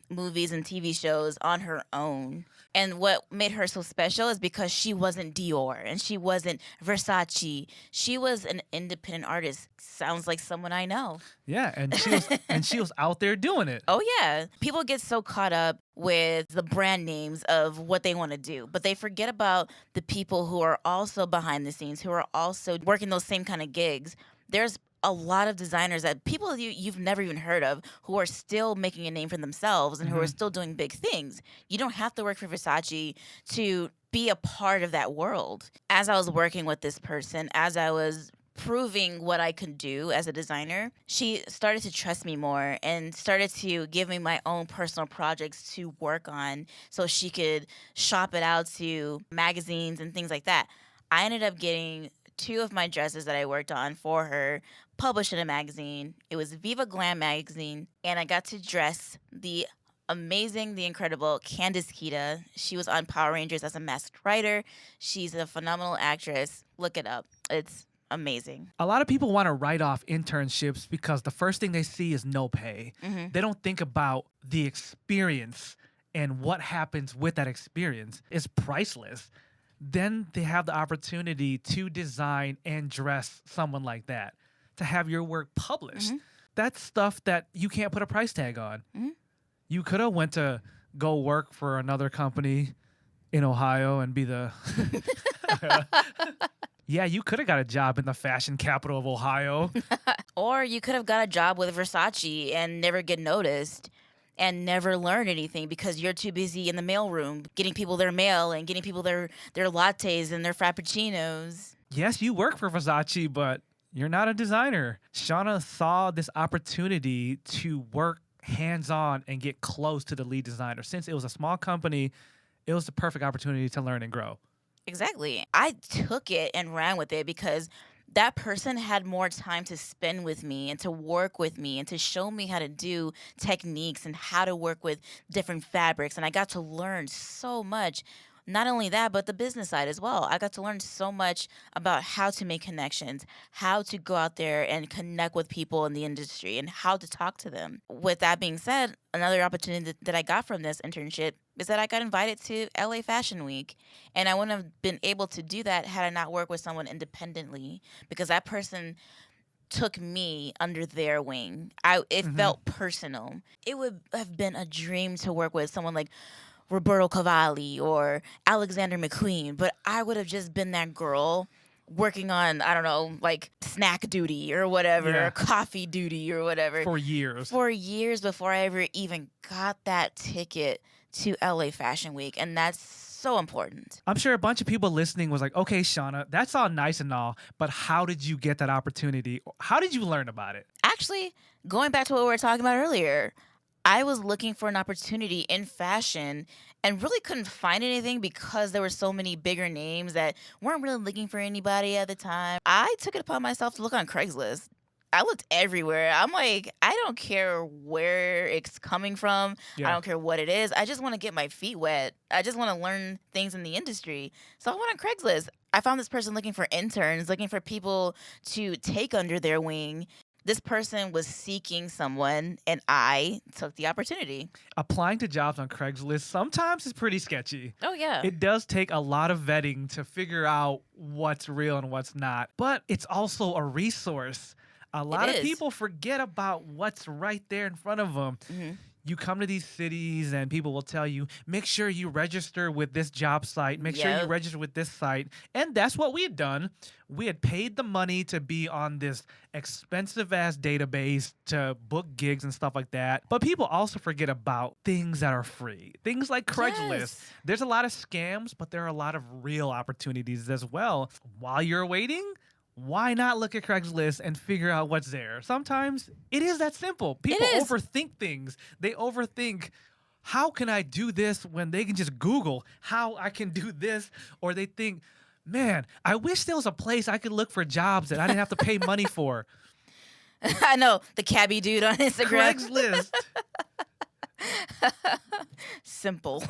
movies and TV shows on her own. And what made her so special is because she wasn't Dior and she wasn't Versace. She was an independent artist. Sounds like someone I know. Yeah, and she was out there doing it. Oh yeah. People get so caught up with the brand names of what they want to do, but they forget about the people who are also behind the scenes, who are also working those same kind of gigs. There's a lot of designers that people you've never even heard of who are still making a name for themselves and who are still doing big things. You don't have to work for Versace to be a part of that world. As I was working with this person, as I was proving what I could do as a designer, she started to trust me more and started to give me my own personal projects to work on so she could shop it out to magazines and things like that. I ended up getting 2 of my dresses that I worked on for her published in a magazine. It was Viva Glam magazine, and I got to dress the amazing, the incredible Candice Kita. She was on Power Rangers as a masked rider. She's a phenomenal actress. Look it up. It's amazing. A lot of people want to write off internships because the first thing they see is no pay. They don't think about the experience and what happens with that experience. It's priceless. Then they have the opportunity to design and dress someone like that, to have your work published. That's stuff that you can't put a price tag on. You could have went to go work for another company in Ohio and be the... Yeah, you could have got a job in the fashion capital of Ohio. Or you could have got a job with Versace and never get noticed and never learn anything because you're too busy in the mailroom getting people their mail and getting people their lattes and their frappuccinos. Yes, you work for Versace, but you're not a designer. Shana saw this opportunity to work hands-on and get close to the lead designer. Since it was a small company, it was the perfect opportunity to learn and grow. Exactly. I took it and ran with it because that person had more time to spend with me and to work with me and to show me how to do techniques and how to work with different fabrics. And I got to learn so much. Not only that, but the business side as well. I got to learn so much about how to make connections, how to go out there and connect with people in the industry, and how to talk to them. With that being said, another opportunity that I got from this internship is that I got invited to LA Fashion Week. And I wouldn't have been able to do that had I not worked with someone independently, because that person took me under their wing. It felt personal. It would have been a dream to work with someone like Roberto Cavalli or Alexander McQueen, but I would have just been that girl working on, I don't know, like snack duty or whatever, or coffee duty or whatever. For years. For years before I ever even got that ticket to LA Fashion Week. And that's so important. I'm sure a bunch of people listening was like, okay, Shana, that's all nice and all, but how did you get that opportunity? How did you learn about it? Actually, going back to what we were talking about earlier, I was looking for an opportunity in fashion and really couldn't find anything because there were so many bigger names that weren't really looking for anybody at the time. I took it upon myself to look on Craigslist. I looked everywhere. I'm like, I don't care where it's coming from. I don't care what it is. I just want to get my feet wet. I just want to learn things in the industry. So I went on Craigslist. I found this person looking for interns, looking for people to take under their wing. This person was seeking someone, and I took the opportunity. Applying to jobs on Craigslist sometimes is pretty sketchy. Oh, yeah. It does take a lot of vetting to figure out what's real and what's not. But it's also a resource. A lot of people forget about what's right there in front of them. You come to these cities and people will tell you, make sure you register with this job site. Make sure you register with this site. And that's what we had done. We had paid the money to be on this expensive-ass database to book gigs and stuff like that. But people also forget about things that are free. Things like Craigslist. There's a lot of scams, but there are a lot of real opportunities as well. While you're waiting, why not look at Craigslist and figure out what's there? Sometimes it is that simple. People overthink things. They overthink, how can I do this when they can just Google how I can do this? Or they think, man, I wish there was a place I could look for jobs that I didn't have to pay money for. I know, the cabbie dude on Instagram. Craigslist. Simple.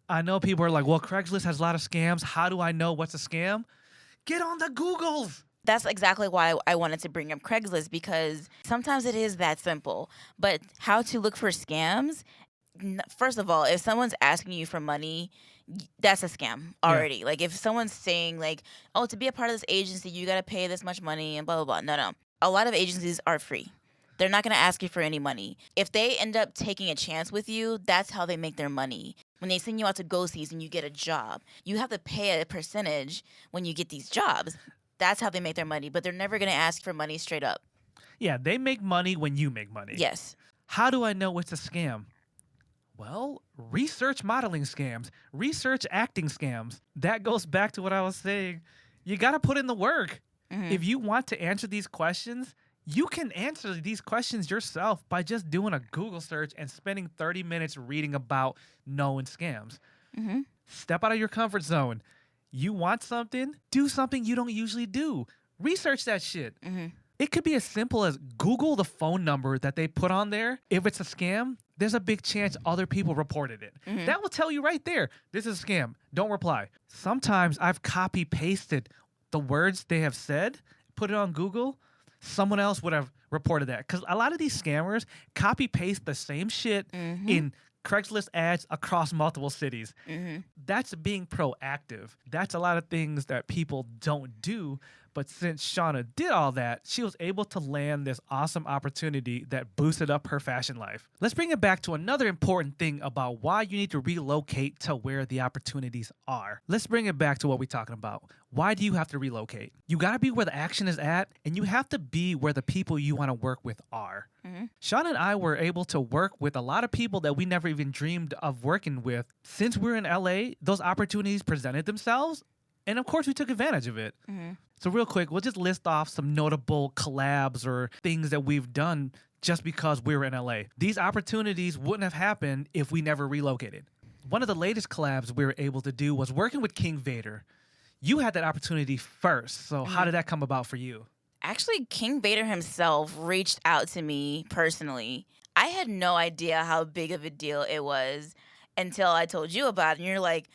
I know people are like, well, Craigslist has a lot of scams. How do I know what's a scam? Get on the Googles. That's exactly why I wanted to bring up Craigslist, because sometimes it is that simple. But how to look for scams? First of all, if someone's asking you for money, that's a scam already. Like if someone's saying like, oh, to be a part of this agency, you got to pay this much money and blah, blah, blah. No. A lot of agencies are free. They're not going to ask you for any money. If they end up taking a chance with you, that's how they make their money. When they send you out to go-sees and you get a job, you have to pay a percentage when you get these jobs. That's how they make their money, but they're never going to ask for money straight up. Yeah, they make money when you make money. Yes. How do I know it's a scam? Well, research modeling scams, research acting scams. That goes back to what I was saying. You got to put in the work. Mm-hmm. If you want to answer these questions, you can answer these questions yourself by just doing a Google search and spending 30 minutes reading about known scams. Mm-hmm. Step out of your comfort zone. You want something? Do something you don't usually do. Research that shit. Mm-hmm. It could be as simple as Google the phone number that they put on there. If it's a scam, there's a big chance other people reported it. Mm-hmm. That will tell you right there, this is a scam. Don't reply. Sometimes I've copy-pasted the words they have said, put it on Google. Someone else would have reported that. Because a lot of these scammers copy-paste the same shit in Craigslist ads across multiple cities. Mm-hmm. That's being proactive. That's a lot of things that people don't do. But since Shana did all that, she was able to land this awesome opportunity that boosted up her fashion life. Let's bring it back to another important thing about why you need to relocate to where the opportunities are. Let's bring it back to what we're talking about. Why do you have to relocate? You got to be where the action is at, and you have to be where the people you want to work with are. Shana and I were able to work with a lot of people that we never even dreamed of working with. Since we're in LA, those opportunities presented themselves, and of course we took advantage of it. So real quick, we'll just list off some notable collabs or things that we've done just because we were in LA. These opportunities wouldn't have happened if we never relocated. One of the latest collabs we were able to do was working with King Vader. You had that opportunity first, so how did that come about for you? Actually, King Vader himself reached out to me personally. I had no idea how big of a deal it was until I told you about it. And you're like,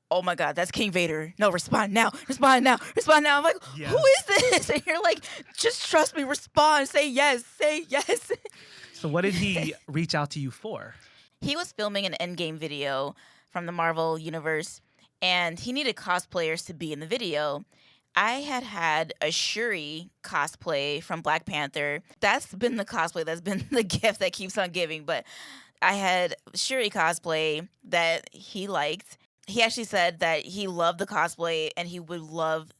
oh my God, that's King Vader. No, respond now. Respond now. Respond now. I'm like, Yes. Who is this? And you're like, just trust me. Respond. Say yes. Say yes. So what did he reach out to you for? He was filming an endgame video from the Marvel universe, and he needed cosplayers to be in the video. I had a Shuri cosplay from Black Panther. That's been the cosplay that's been the gift that keeps on giving. But I had Shuri cosplay that he liked. He actually said that he loved the cosplay and he would love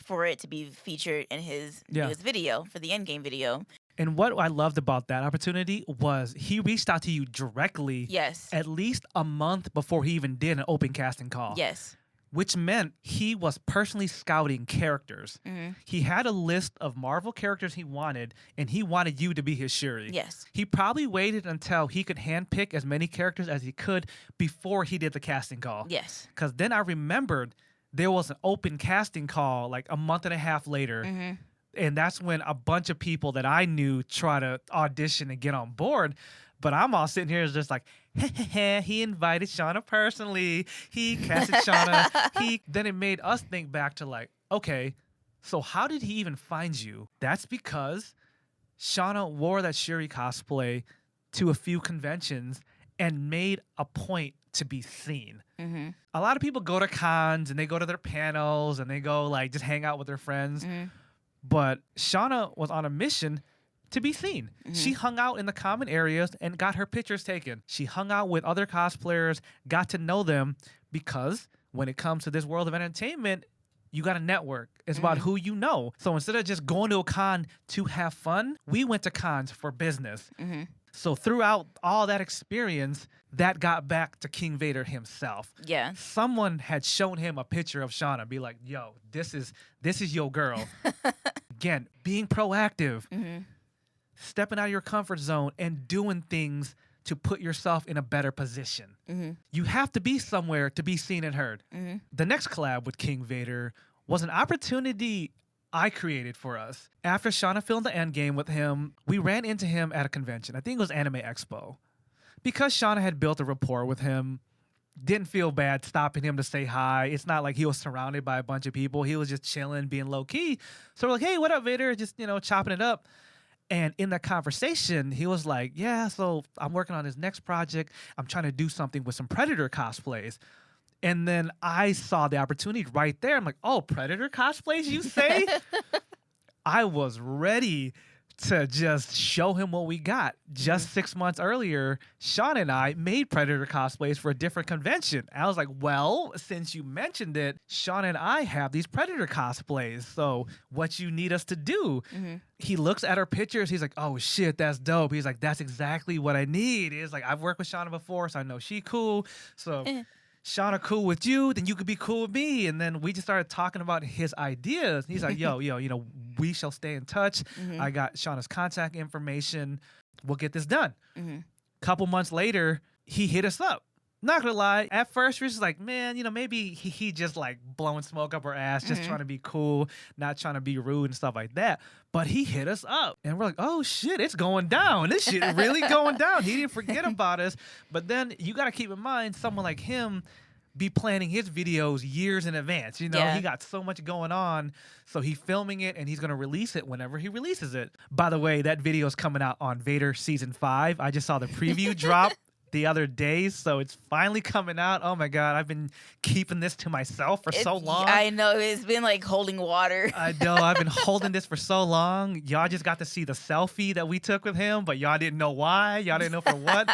for it to be featured in his newest video, for the endgame video. And what I loved about that opportunity was he reached out to you directly. Yes. At least a month before he even did an open casting call. Yes. Which meant he was personally scouting characters. He had a list of Marvel characters he wanted, and he wanted you to be his Shuri. Yes. He probably waited until he could handpick as many characters as he could before he did the casting call. Yes. Because then I remembered there was an open casting call like a month and a half later. And that's when a bunch of people that I knew try to audition and get on board. But I'm all sitting here just like, he invited Shana personally. He casted Shana. Then it made us think back to like, okay, so how did he even find you? That's because Shana wore that Shuri cosplay to a few conventions and made a point to be seen. A lot of people go to cons and they go to their panels and they go like just hang out with their friends. But Shana was on a mission to be seen. She hung out in the common areas and got her pictures taken. She hung out with other cosplayers, got to know them, because when it comes to this world of entertainment, you got to network. It's about who you know. So instead of just going to a con to have fun, we went to cons for business. So throughout all that experience, that got back to King Vader himself. Yeah. Someone had shown him a picture of Shana, be like, yo, this is your girl. Again, being proactive. Stepping out of your comfort zone and doing things to put yourself in a better position. You have to be somewhere to be seen and heard. The next collab with King Vader was an opportunity I created for us. After Shana filmed the Endgame with him, we ran into him at a convention. I think it was Anime Expo. because Shana had built a rapport with him, didn't feel bad stopping him to say hi. It's not like he was surrounded by a bunch of people. He was just chilling, being low key. So we're like, hey, what up, Vader? Just, chopping it up. And in that conversation, he was like, yeah, so I'm working on his next project. I'm trying to do something with some Predator cosplays. And then I saw the opportunity right there. I'm like, oh, Predator cosplays, you say? I was ready to just show him what we got. Just 6 months earlier, Sean and I made Predator cosplays for a different convention. I was like, well, since you mentioned it, Sean and I have these Predator cosplays. So what you need us to do? He looks at our pictures. He's like, oh, shit, that's dope. He's like, that's exactly what I need. He's like, I've worked with Shauna before, so I know she cool. So Shauna cool with you, then you could be cool with me. And then we just started talking about his ideas. He's like, yo, we shall stay in touch. I got Shauna's contact information. We'll get this done. Couple months later, he hit us up. Not gonna lie, at first we was just like, man, maybe he just like blowing smoke up our ass, just trying to be cool, not trying to be rude and stuff like that. But he hit us up and we're like, oh shit, it's going down. This shit is really going down. He didn't forget about us. But then you gotta keep in mind, someone like him be planning his videos years in advance. He got so much going on. So he's filming it and he's going to release it whenever he releases it. By the way, that video is coming out on Vader Season 5. I just saw the preview drop the other day, so it's finally coming out. Oh my God, I've been keeping this to myself for so long. I know, it's been like holding water. I know, I've been holding this for so long. Y'all just got to see the selfie that we took with him, but y'all didn't know why. Y'all didn't know for what.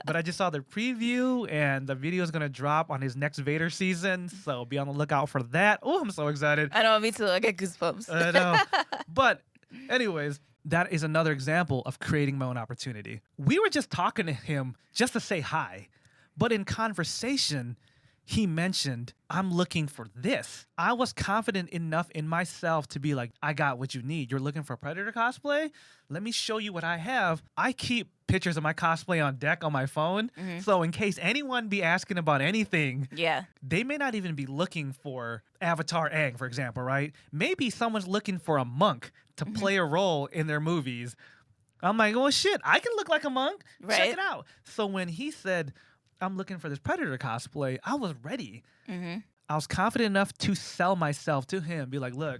But I just saw the preview, and the video is going to drop on his next Vader season, so be on the lookout for that. Oh, I'm so excited. I know, me too. I get goosebumps. I know. But anyways, that is another example of creating my own opportunity. We were just talking to him just to say hi, but in conversation, he mentioned, I'm looking for this. I was confident enough in myself to be like, I got what you need. You're looking for Predator cosplay? Let me show you what I have. I keep pictures of my cosplay on deck on my phone. So in case anyone be asking about anything, they may not even be looking for Avatar Aang, for example, right? Maybe someone's looking for a monk to play a role in their movies. I'm like, oh shit, I can look like a monk. Right. Check it out. So when he said, I'm looking for this Predator cosplay, I was ready. I was confident enough to sell myself to him. Be like, look,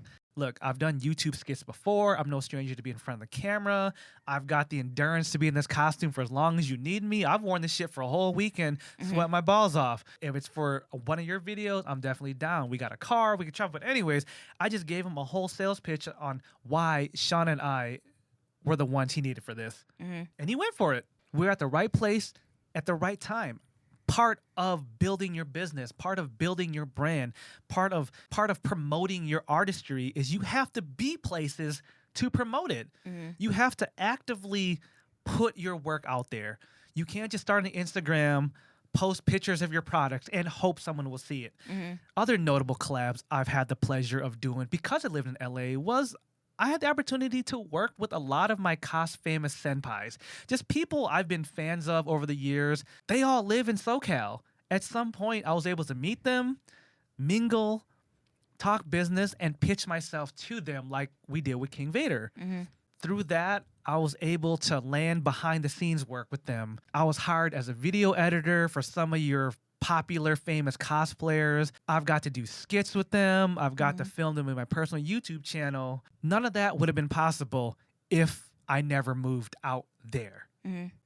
I've done YouTube skits before. I'm no stranger to be in front of the camera. I've got the endurance to be in this costume for as long as you need me. I've worn this shit for a whole weekend, sweat my balls off. If it's for one of your videos, I'm definitely down. We got a car, we can travel. But anyways, I just gave him a whole sales pitch on why Sean and I were the ones he needed for this. And he went for it. We're at the right place at the right time. Part of building your business, part of building your brand, part of promoting your artistry is you have to be places to promote it. You have to actively put your work out there. You can't just start an Instagram, post pictures of your products, and hope someone will see it. Other notable collabs I've had the pleasure of doing because I lived in LA was I had the opportunity to work with a lot of my famous senpais, just people I've been fans of over the years. They all live in SoCal. At some point, I was able to meet them, mingle, talk business, and pitch myself to them like we did with King Vader. Through that, I was able to land behind the scenes work with them. I was hired as a video editor for some of your popular, famous cosplayers. I've got to do skits with them. I've got to film them in my personal YouTube channel. None of that would have been possible if I never moved out there.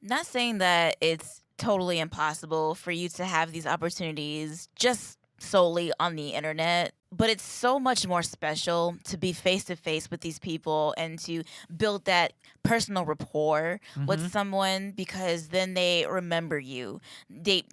Not saying that it's totally impossible for you to have these opportunities just solely on the internet, but it's so much more special to be face to face with these people and to build that personal rapport with someone, because then they remember you.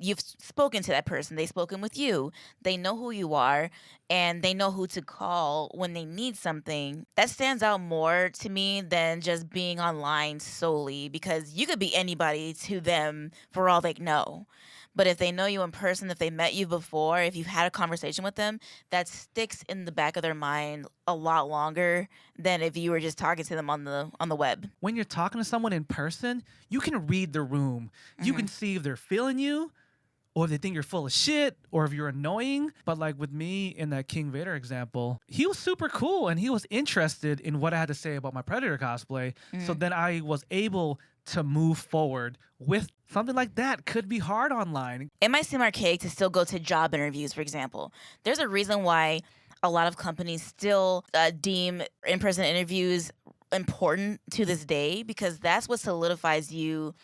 You've spoken to that person, they've spoken with you, they know who you are, and they know who to call when they need something. That stands out more to me than just being online solely, because you could be anybody to them for all they know. But if they know you in person, if they met you before, if you've had a conversation with them, that sticks in the back of their mind a lot longer than if you were just talking to them on the web. When you're talking to someone in person, you can read the room. You can see if they're feeling you or if they think you're full of shit, or if you're annoying. But like with me in that King Vader example, he was super cool and he was interested in what I had to say about my Predator cosplay. So then I was able to move forward with something like that. Could be hard online. It might seem archaic to still go to job interviews, for example. There's a reason why a lot of companies still deem in-person interviews important to this day, because that's what solidifies you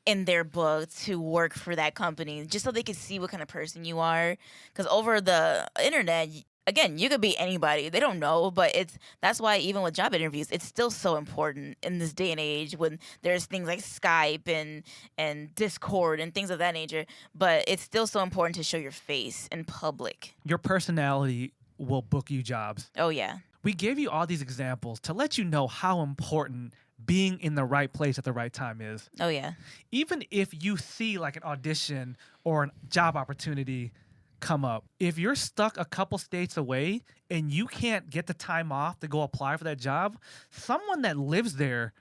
in their book to work for that company, just so they can see what kind of person you are. Because over the internet, again, you could be anybody. They don't know, but that's why even with job interviews, it's still so important in this day and age when there's things like Skype and Discord and things of that nature. But it's still so important to show your face in public. Your personality will book you jobs. Oh, yeah. We gave you all these examples to let you know how important being in the right place at the right time is. Oh, yeah. Even if you see like an audition or a job opportunity come up, if you're stuck a couple states away and you can't get the time off to go apply for that job, someone that lives there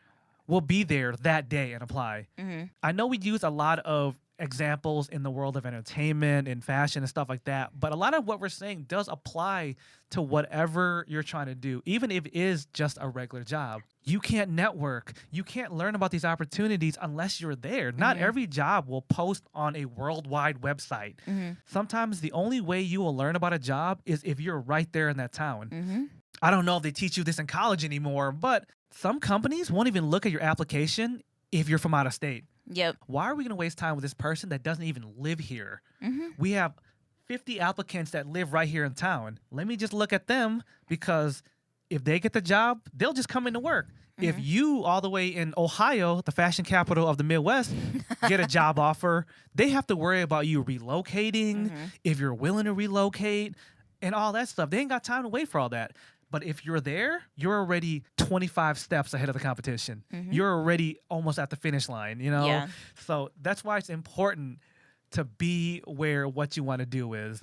will be there that day and apply. I know we use a lot of examples in the world of entertainment and fashion and stuff like that, but a lot of what we're saying does apply to whatever you're trying to do, even if it is just a regular job. You can't network. You can't learn about these opportunities unless you're there. Not every job will post on a worldwide website. Sometimes the only way you will learn about a job is if you're right there in that town. I don't know if they teach you this in college anymore, but some companies won't even look at your application if you're from out of state. Yep. Why are we going to waste time with this person that doesn't even live here? We have 50 applicants that live right here in town. Let me just look at them, because if they get the job, they'll just come into work. If you, all the way in Ohio, the fashion capital of the Midwest, get a job offer, they have to worry about you relocating, if you're willing to relocate, and all that stuff. They ain't got time to wait for all that. But if you're there, you're already 25 steps ahead of the competition. You're already almost at the finish line, you know? Yeah. So that's why it's important to be where what you want to do is.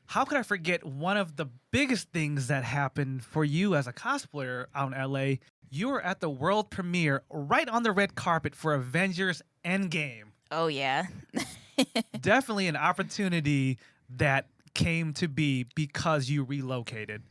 How could I forget one of the biggest things that happened for you as a cosplayer out in LA? You were at the world premiere right on the red carpet for Avengers Endgame. Oh, yeah. Definitely an opportunity that came to be because you relocated.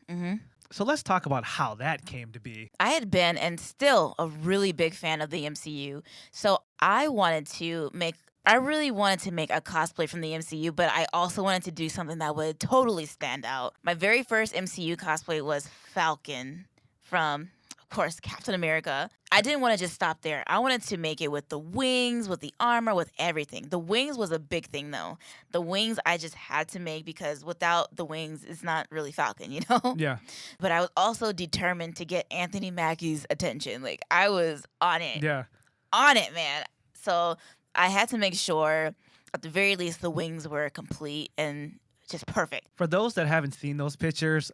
So let's talk about how that came to be. I had been and still a really big fan of the MCU. So I really wanted to make a cosplay from the MCU, but I also wanted to do something that would totally stand out. My very first MCU cosplay was Falcon from, of course, Captain America. I didn't want to just stop there. I wanted to make it with the wings, with the armor, with everything. The wings was a big thing, though. The wings I just had to make, because without the wings, it's not really Falcon, you know? Yeah. But I was also determined to get Anthony Mackie's attention. Like, I was on it. Yeah. On it, man. So I had to make sure, at the very least, the wings were complete and just perfect. For those that haven't seen those pictures,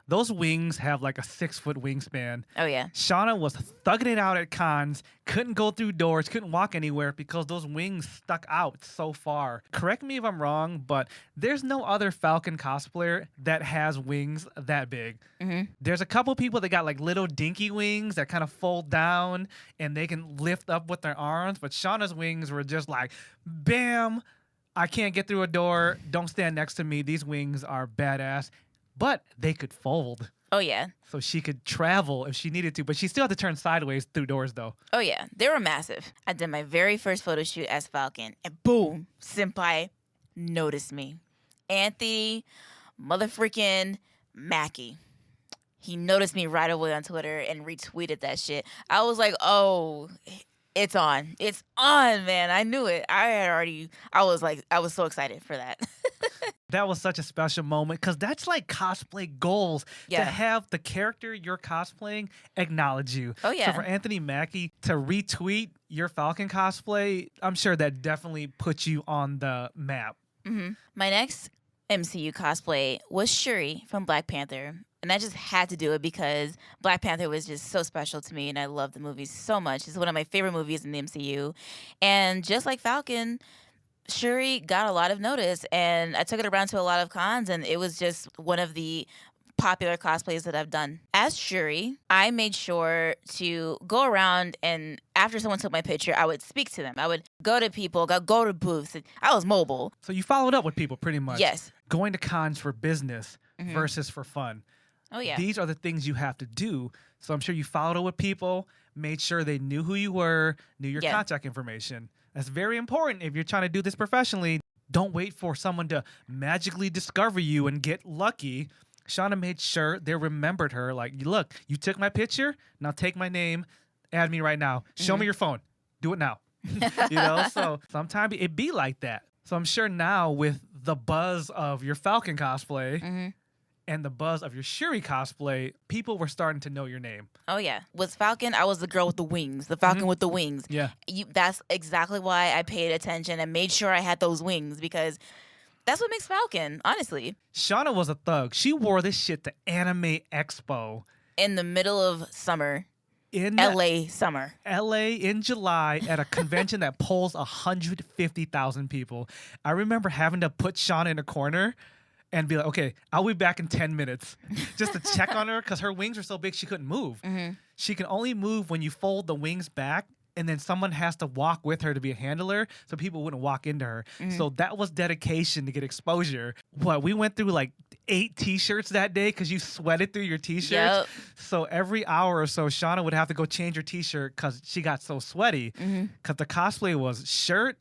those wings have like a 6-foot wingspan. Oh, yeah. Shana was thugging it out at cons, couldn't go through doors, couldn't walk anywhere because those wings stuck out so far. Correct me if I'm wrong, but there's no other Falcon cosplayer that has wings that big. There's a couple people that got like little dinky wings that kind of fold down and they can lift up with their arms, but Shana's wings were just like, bam, I can't get through a door, don't stand next to me, these wings are badass. But they could fold. Oh, yeah. So she could travel if she needed to, but she still had to turn sideways through doors, though. Oh, yeah. They were massive. I did my very first photo shoot as Falcon, and boom, Senpai noticed me. Anthony motherfreaking Mackie. He noticed me right away on Twitter and retweeted that shit. I was like, oh, it's on. It's on, man. I knew it. I was so excited for that. That was such a special moment because that's like cosplay goals, to have the character you're cosplaying acknowledge you. Oh, yeah. So for Anthony Mackie to retweet your Falcon cosplay, I'm sure that definitely puts you on the map. My next MCU cosplay was Shuri from Black Panther. And I just had to do it because Black Panther was just so special to me, and I love the movie so much. It's one of my favorite movies in the MCU. And just like Falcon, Shuri got a lot of notice, and I took it around to a lot of cons, and it was just one of the popular cosplays that I've done. As Shuri, I made sure to go around, and after someone took my picture, I would speak to them. I would go to people, go to booths. I was mobile. So you followed up with people pretty much. Yes. Going to cons for business versus for fun. Oh, yeah. These are the things you have to do. So I'm sure you followed up with people, made sure they knew who you were, knew your contact information. That's very important if you're trying to do this professionally. Don't wait for someone to magically discover you and get lucky. Shana made sure they remembered her. Like, look, you took my picture. Now take my name. Add me right now. Show me your phone. Do it now. So sometimes it be like that. So I'm sure now with the buzz of your Falcon cosplay and the buzz of your Shuri cosplay, people were starting to know your name. Oh, yeah. With Falcon, I was the girl with the wings, the Falcon with the wings. Yeah. That's exactly why I paid attention and made sure I had those wings, because that's what makes Falcon, honestly. Shana was a thug. She wore this shit to Anime Expo. In the middle of summer. In LA summer. LA in July at a convention that pulls 150,000 people. I remember having to put Shana in a corner and be like, okay, I'll be back in 10 minutes just to check on her because her wings are so big she couldn't move. She can only move when you fold the wings back, and then someone has to walk with her to be a handler so people wouldn't walk into her. So that was dedication to get exposure. We went through like 8 T-shirts that day because you sweated through your T-shirts. Yep. So every hour or so, Shana would have to go change her T-shirt because she got so sweaty. Because the cosplay was shirt,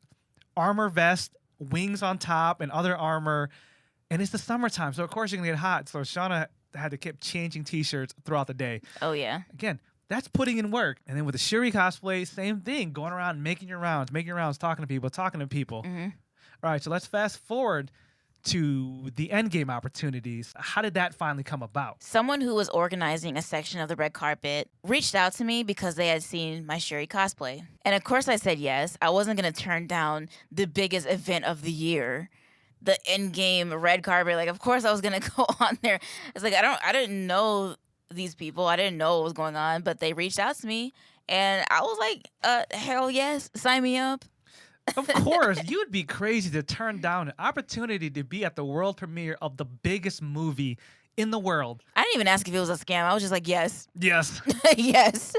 armor vest, wings on top, and other armor. And it's the summertime, so of course you're going to get hot. So Shana had to keep changing T-shirts throughout the day. Oh, yeah. Again, that's putting in work. And then with the Shuri cosplay, same thing. Going around, making your rounds, talking to people. All right, so let's fast forward to the endgame opportunities. How did that finally come about? Someone who was organizing a section of the red carpet reached out to me because they had seen my Shuri cosplay. And of course I said yes. I wasn't going to turn down the biggest event of the year, the endgame red carpet. Like, of course I was going to go on there. It's like, I didn't know these people. I didn't know what was going on, but they reached out to me and I was like, hell yes, sign me up. Of course, you'd be crazy to turn down an opportunity to be at the world premiere of the biggest movie in the world. I didn't even ask if it was a scam. I was just like, yes. Yes. Yes.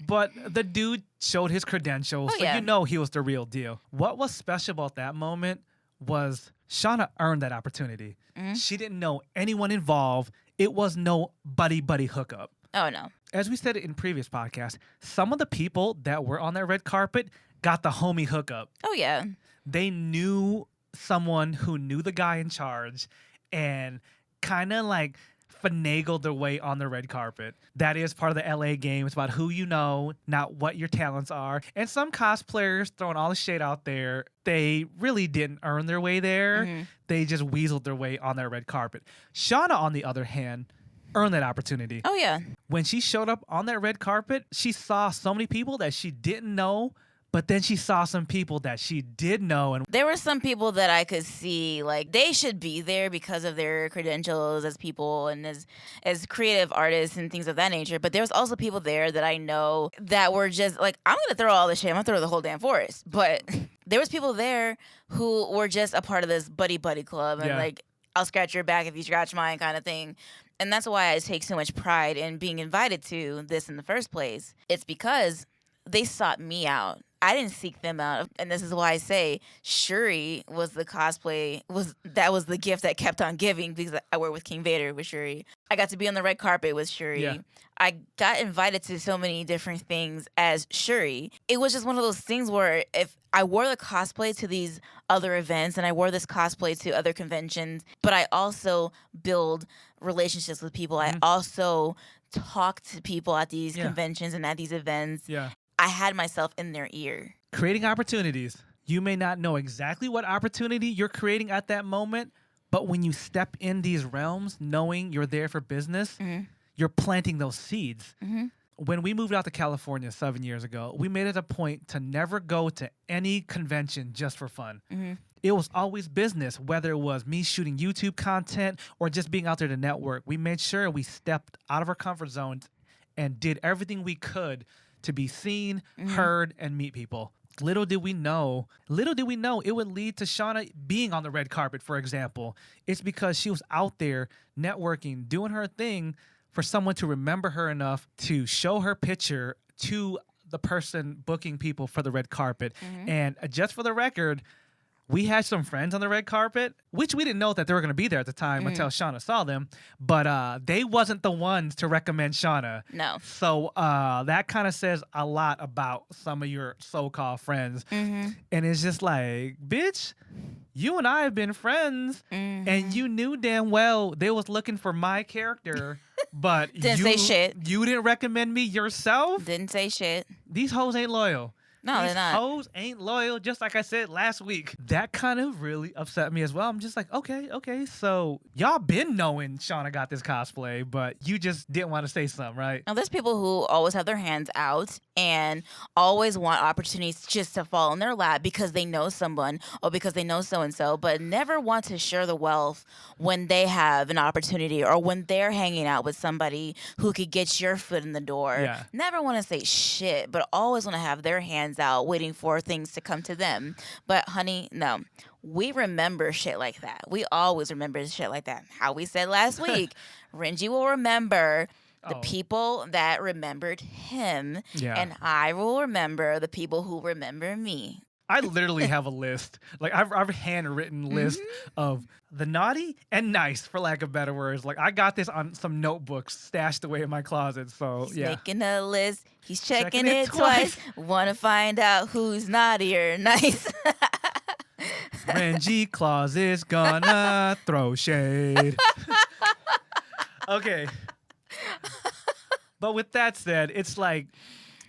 But the dude showed his credentials, so you know he was the real deal. What was special about that moment was Shana earned that opportunity. She didn't know anyone involved. It was no buddy hookup. Oh, no. As we said in previous podcasts, some of the people that were on that red carpet got the homie hookup. Oh, yeah. They knew someone who knew the guy in charge and kind of like finagled their way on the red carpet. That is part of the LA game. It's about who you know, not what your talents are. And some cosplayers, throwing all the shade out there, they really didn't earn their way there. They just weaseled their way on that red carpet. Shana, on the other hand, earned that opportunity. Oh, yeah. When she showed up on that red carpet, she saw so many people that she didn't know, but then she saw some people that she did know. And there were some people that I could see, like, they should be there because of their credentials as people and as creative artists and things of that nature. But there was also people there that I know that were just like, I'm going to throw all this shit. I'm going to throw the whole damn forest. But there was people there who were just a part of this buddy club. And like, I'll scratch your back if you scratch mine kind of thing. And that's why I take so much pride in being invited to this in the first place. It's because they sought me out. I didn't seek them out. And this is why I say Shuri was the cosplay, that was the gift that kept on giving, because I worked with King Vader with Shuri. I got to be on the red carpet with Shuri. Yeah. I got invited to so many different things as Shuri. It was just one of those things where if I wore the cosplay to these other events and I wore this cosplay to other conventions, but I also build relationships with people. I also talk to people at these conventions and at these events. Yeah. I had myself in their ear. Creating opportunities. You may not know exactly what opportunity you're creating at that moment, but when you step in these realms, knowing you're there for business, you're planting those seeds. When we moved out to California 7 years ago, we made it a point to never go to any convention just for fun. It was always business, whether it was me shooting YouTube content or just being out there to network. We made sure we stepped out of our comfort zones and did everything we could to be seen, heard, and meet people. Little did we know it would lead to Shana being on the red carpet, for example. It's because she was out there networking, doing her thing for someone to remember her enough to show her picture to the person booking people for the red carpet. And just for the record, we had some friends on the red carpet, which we didn't know that they were going to be there at the time until Shana saw them. But they wasn't the ones to recommend Shana. No. So that kind of says a lot about some of your so-called friends. And it's just like, bitch, you and I have been friends, and you knew damn well they was looking for my character, but Didn't say shit. You didn't recommend me yourself? Didn't say shit. These hoes ain't loyal. No, These they're not. hoes ain't loyal, just like I said last week. That kind of really upset me as well. I'm just like, okay, so y'all been knowing Shana got this cosplay, but you just didn't want to say something, right? Now, there's people who always have their hands out and always want opportunities just to fall in their lap because they know someone or because they know so-and-so, but never want to share the wealth when they have an opportunity or when they're hanging out with somebody who could get your foot in the door. Yeah. Never want to say shit, but always want to have their hands out waiting for things to come to them. But honey, no. We remember shit like that. We always remember shit like that. How we said last week, Renji will remember the people that remembered him, and I will remember the people who remember me. I literally have a list. Like I've a handwritten list of the naughty and nice, for lack of better words. Like I got this on some notebooks stashed away in my closet. So He's making a list. He's checking it twice. Want to find out who's naughty or nice. Renji Claus is gonna throw shade. Okay. But with that said, it's like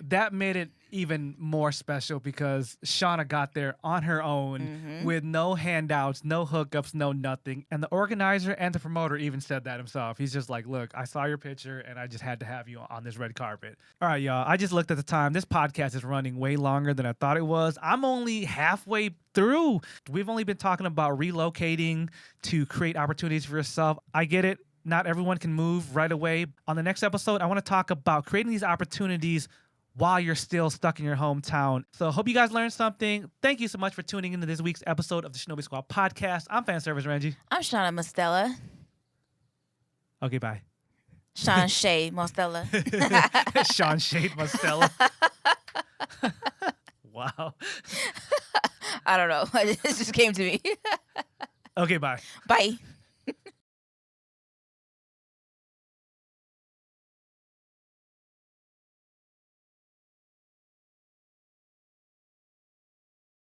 that made it even more special because Shana got there on her own with no handouts, no hookups, no nothing. And the organizer and the promoter even said that himself. He's just like, look, I saw your picture and I just had to have you on this red carpet. All right, y'all. I just looked at the time. This podcast is running way longer than I thought it was. I'm only halfway through. We've only been talking about relocating to create opportunities for yourself. I get it. Not everyone can move right away. On the next episode, I want to talk about creating these opportunities while you're still stuck in your hometown. So hope you guys learned something. Thank you so much for tuning into this week's episode of the Shinobi Squad Podcast. I'm fan service Renji. I'm Shana Mostella. Okay, bye. Sean Shade Mostella. Sean Shade Mostella. Wow. I don't know. It just came to me. Okay, bye. Bye.